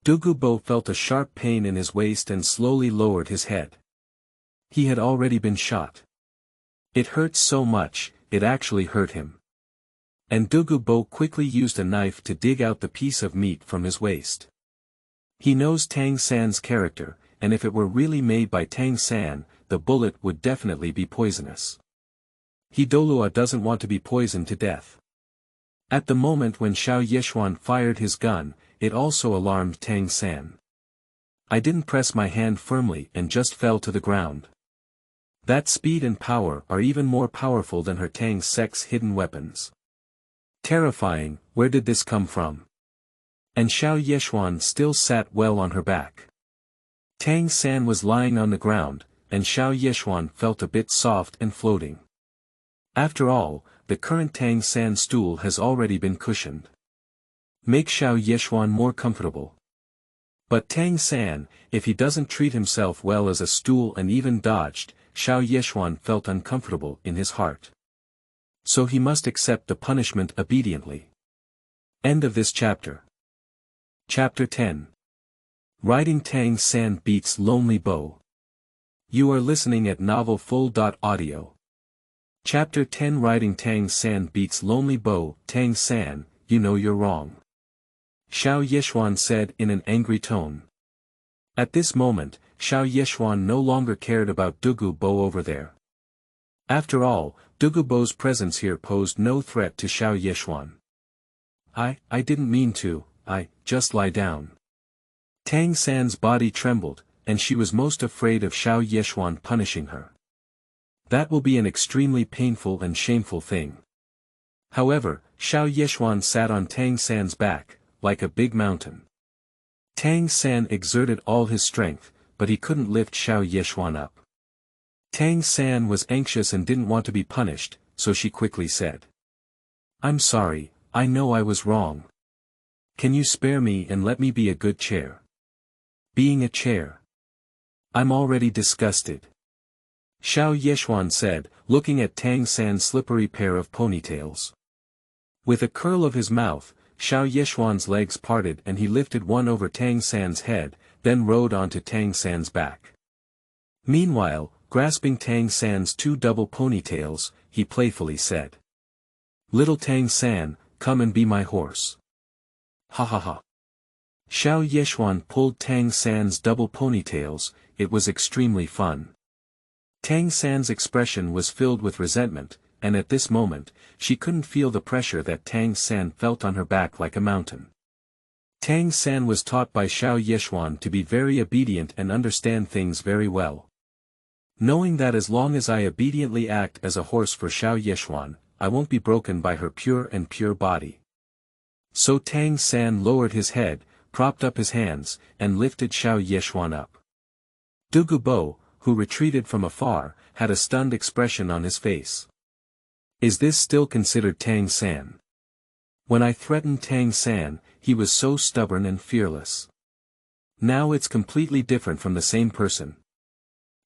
Douluo felt a sharp pain in his waist and slowly lowered his head. He had already been shot. It hurt so much, it actually hurt him. And Douluo quickly used a knife to dig out the piece of meat from his waist. He knows Tang San's character, and if it were really made by Tang San, the bullet would definitely be poisonous. Douluo doesn't want to be poisoned to death. At the moment when Xiao Yexuan fired his gun, it also alarmed Tang San. I didn't press my hand firmly and just fell to the ground. That speed and power are even more powerful than her Tang Sec's hidden weapons. Terrifying, where did this come from? And Xiao Yexuan still sat well on her back. Tang San was lying on the ground, and Xiao Yexuan felt a bit soft and floating. After all, the current Tang San stool has already been cushioned. Make Xiao Yexuan more comfortable. But Tang San, if he doesn't treat himself well as a stool and even dodged, Xiao Yexuan felt uncomfortable in his heart. So he must accept the punishment obediently. End of this chapter. Chapter 10. Writing Tang San beats Lonely Bow. You are listening at novelfull.audio. Chapter 10 Writing Tang San beats Lonely Bow. Tang San, you know you're wrong. Xiao Yexuan said in an angry tone. At this moment, Xiao Yexuan no longer cared about Douluo over there. After all, Douluo's presence here posed no threat to Xiao Yexuan. I didn't mean to, just lie down. Tang San's body trembled, and she was most afraid of Xiao Yexuan punishing her. That will be an extremely painful and shameful thing. However, Xiao Yexuan sat on Tang San's back, like a big mountain. Tang San exerted all his strength, but he couldn't lift Xiao Yexuan up. Tang San was anxious and didn't want to be punished, so she quickly said. I'm sorry, I know I was wrong. Can you spare me and let me be a good chair? Being a chair. I'm already disgusted. Xiao Yexuan said, looking at Tang San's slippery pair of ponytails. With a curl of his mouth, Xiao Yexuan's legs parted and he lifted one over Tang San's head, then rode onto Tang San's back. Meanwhile, grasping Tang San's two double ponytails, he playfully said. Little Tang San, come and be my horse. Ha ha ha. Xiao Yexuan pulled Tang San's double ponytails, it was extremely fun. Tang San's expression was filled with resentment, and at this moment, she couldn't feel the pressure that Tang San felt on her back like a mountain. Tang San was taught by Xiao Yexuan to be very obedient and understand things very well. Knowing that as long as I obediently act as a horse for Xiao Yexuan, I won't be broken by her pure body. So Tang San lowered his head, propped up his hands, and lifted Xiao Yexuan up. Douluo, who retreated from afar, had a stunned expression on his face. Is this still considered Tang San? When I threatened Tang San, he was so stubborn and fearless. Now it's completely different from the same person.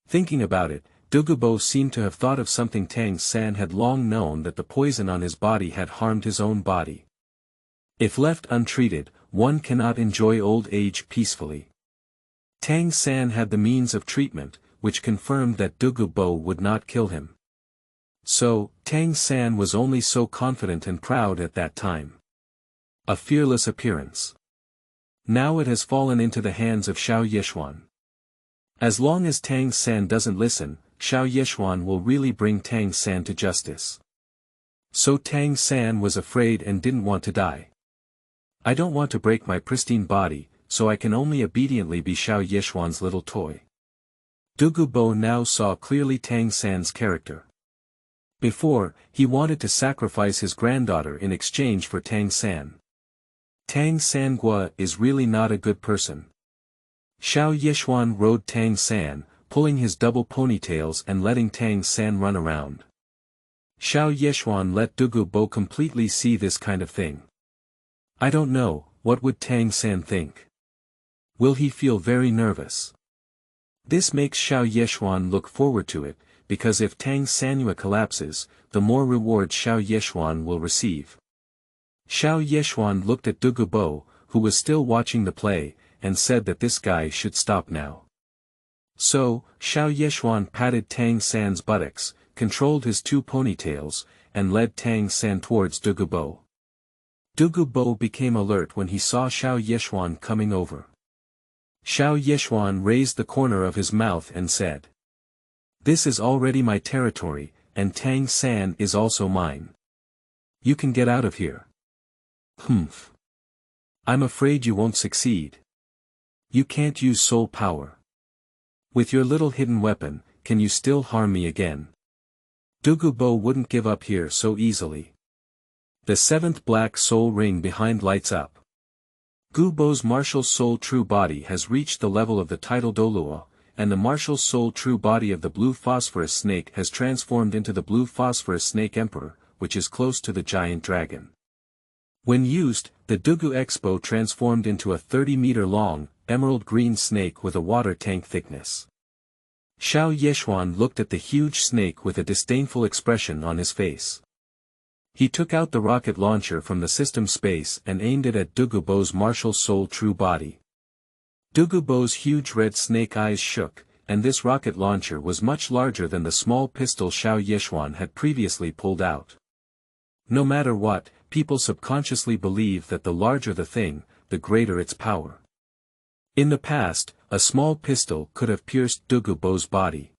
Thinking about it, Douluo seemed to have thought of something Tang San had long known, that the poison on his body had harmed his own body. If left untreated, one cannot enjoy old age peacefully. Tang San had the means of treatment, which confirmed that Douluo would not kill him. So, Tang San was only so confident and proud at that time. A fearless appearance. Now it has fallen into the hands of Xiao Yexuan. As long as Tang San doesn't listen, Xiao Yexuan will really bring Tang San to justice. So Tang San was afraid and didn't want to die. I don't want to break my pristine body, so I can only obediently be Xiao Yexuan's little toy. Douluo now saw clearly Tang San's character. Before, he wanted to sacrifice his granddaughter in exchange for Tang San. Tang San is really not a good person. Xiao Yexuan rode Tang San, pulling his double ponytails and letting Tang San run around. Xiao Yexuan let Douluo completely see this kind of thing. I don't know, what would Tang San think? Will he feel very nervous? This makes Xiao Yexuan look forward to it, because if Tang Sanua collapses, the more reward Xiao Yexuan will receive. Xiao Yexuan looked at Douluo, who was still watching the play, and said that this guy should stop now. So, Xiao Yexuan patted Tang San's buttocks, controlled his two ponytails, and led Tang San towards Douluo. Douluo became alert when he saw Xiao Yexuan coming over. Xiao Yexuan raised the corner of his mouth and said, "This is already my territory, and Tang San is also mine. You can get out of here." "Humph. I'm afraid you won't succeed. You can't use soul power. With your little hidden weapon, can you still harm me again?" Douluo wouldn't give up here so easily. The seventh black soul ring behind lights up. Douluo's martial soul true body has reached the level of the title Douluo, and the martial soul true body of the blue phosphorus snake has transformed into the blue phosphorus snake emperor, which is close to the giant dragon. When used, the Douluo Expo transformed into a 30-meter-long, emerald green snake with a water tank thickness. Xiao Yexuan looked at the huge snake with a disdainful expression on his face. He took out the rocket launcher from the system space and aimed it at Douluo's martial soul true body. Douluo's huge red snake eyes shook, and this rocket launcher was much larger than the small pistol Xiao Yexuan had previously pulled out. No matter what, people subconsciously believe that the larger the thing, the greater its power. In the past, a small pistol could have pierced Douluo's body.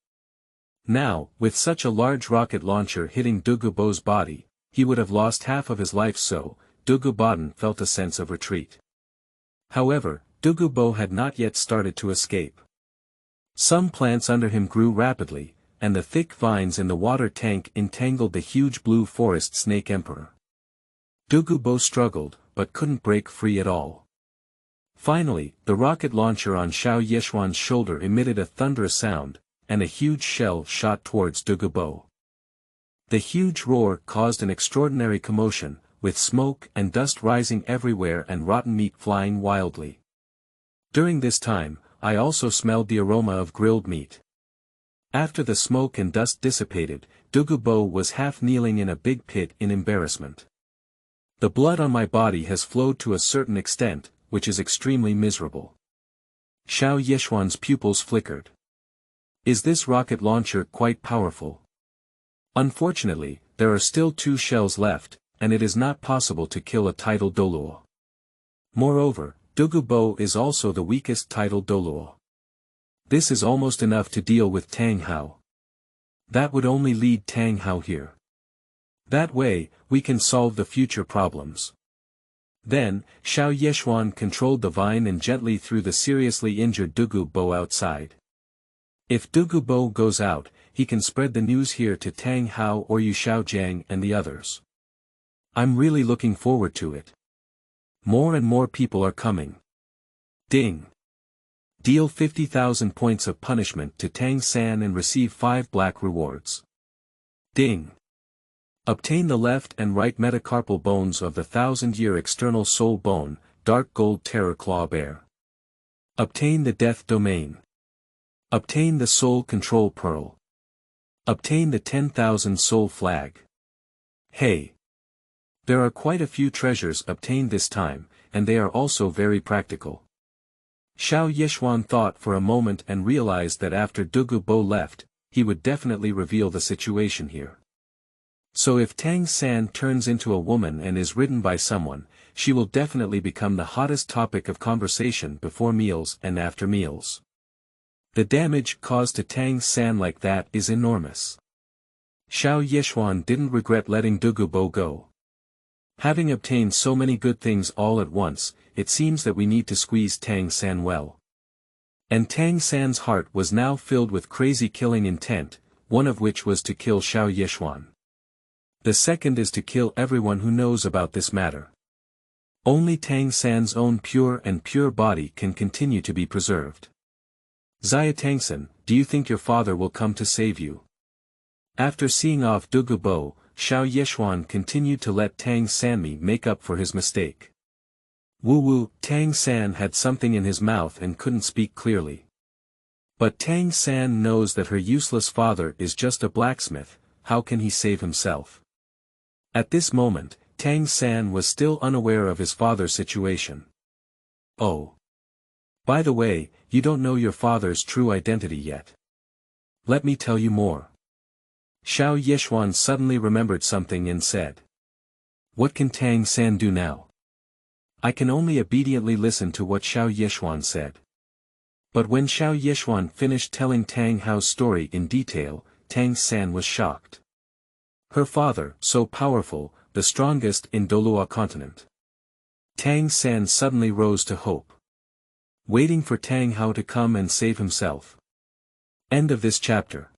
Now, with such a large rocket launcher hitting Douluo's body, he would have lost half of his life, so Douluo felt a sense of retreat. However, Douluo had not yet started to escape. Some plants under him grew rapidly, and the thick vines in the water tank entangled the huge blue forest snake emperor. Douluo struggled, but couldn't break free at all. Finally, the rocket launcher on Xiao Yexuan's shoulder emitted a thunderous sound, and a huge shell shot towards Douluo. The huge roar caused an extraordinary commotion, with smoke and dust rising everywhere and rotten meat flying wildly. During this time, I also smelled the aroma of grilled meat. After the smoke and dust dissipated, Douluo was half kneeling in a big pit in embarrassment. The blood on my body has flowed to a certain extent, which is extremely miserable. Xiao Yexuan's pupils flickered. Is this rocket launcher quite powerful? Unfortunately, there are still 2 shells left, and it is not possible to kill a title Douluo. Moreover, Douluo is also the weakest title Douluo. This is almost enough to deal with Tang Hao. That would only lead Tang Hao here. That way, we can solve the future problems. Then, Xiao Yexuan controlled the vine and gently threw the seriously injured Douluo outside. If Douluo goes out, he can spread the news here to Tang Hao or Yu Xiaojiang and the others. I'm really looking forward to it. More and more people are coming. Ding. Deal 50,000 points of punishment to Tang San and receive 5 black rewards. Ding. Obtain the left and right metacarpal bones of the 1000-year external soul bone, dark gold terror claw bear. Obtain the death domain. Obtain the soul control pearl. Obtain the 10,000 soul flag. Hey! There are quite a few treasures obtained this time, and they are also very practical. Xiao Yexuan thought for a moment and realized that after Douluo left, he would definitely reveal the situation here. So if Tang San turns into a woman and is ridden by someone, she will definitely become the hottest topic of conversation before meals and after meals. The damage caused to Tang San like that is enormous. Xiao Yexuan didn't regret letting Douluo go. Having obtained so many good things all at once, it seems that we need to squeeze Tang San well. And Tang San's heart was now filled with crazy killing intent, one of which was to kill Xiao Yexuan. The second is to kill everyone who knows about this matter. Only Tang San's own pure body can continue to be preserved. Xia Tangsan, do you think your father will come to save you? After seeing off Douluo, Xiao Yexuan continued to let Tang Sanmei make up for his mistake. Woo, Tang San had something in his mouth and couldn't speak clearly. But Tang San knows that her useless father is just a blacksmith, how can he save himself? At this moment, Tang San was still unaware of his father's situation. Oh. By the way, you don't know your father's true identity yet. Let me tell you more. Xiao Yexuan suddenly remembered something and said. What can Tang San do now? I can only obediently listen to what Xiao Yexuan said. But when Xiao Yexuan finished telling Tang Hao's story in detail, Tang San was shocked. Her father, so powerful, the strongest in Douluo Continent. Tang San suddenly rose to hope. Waiting for Tang Hao to come and save himself. End of this chapter.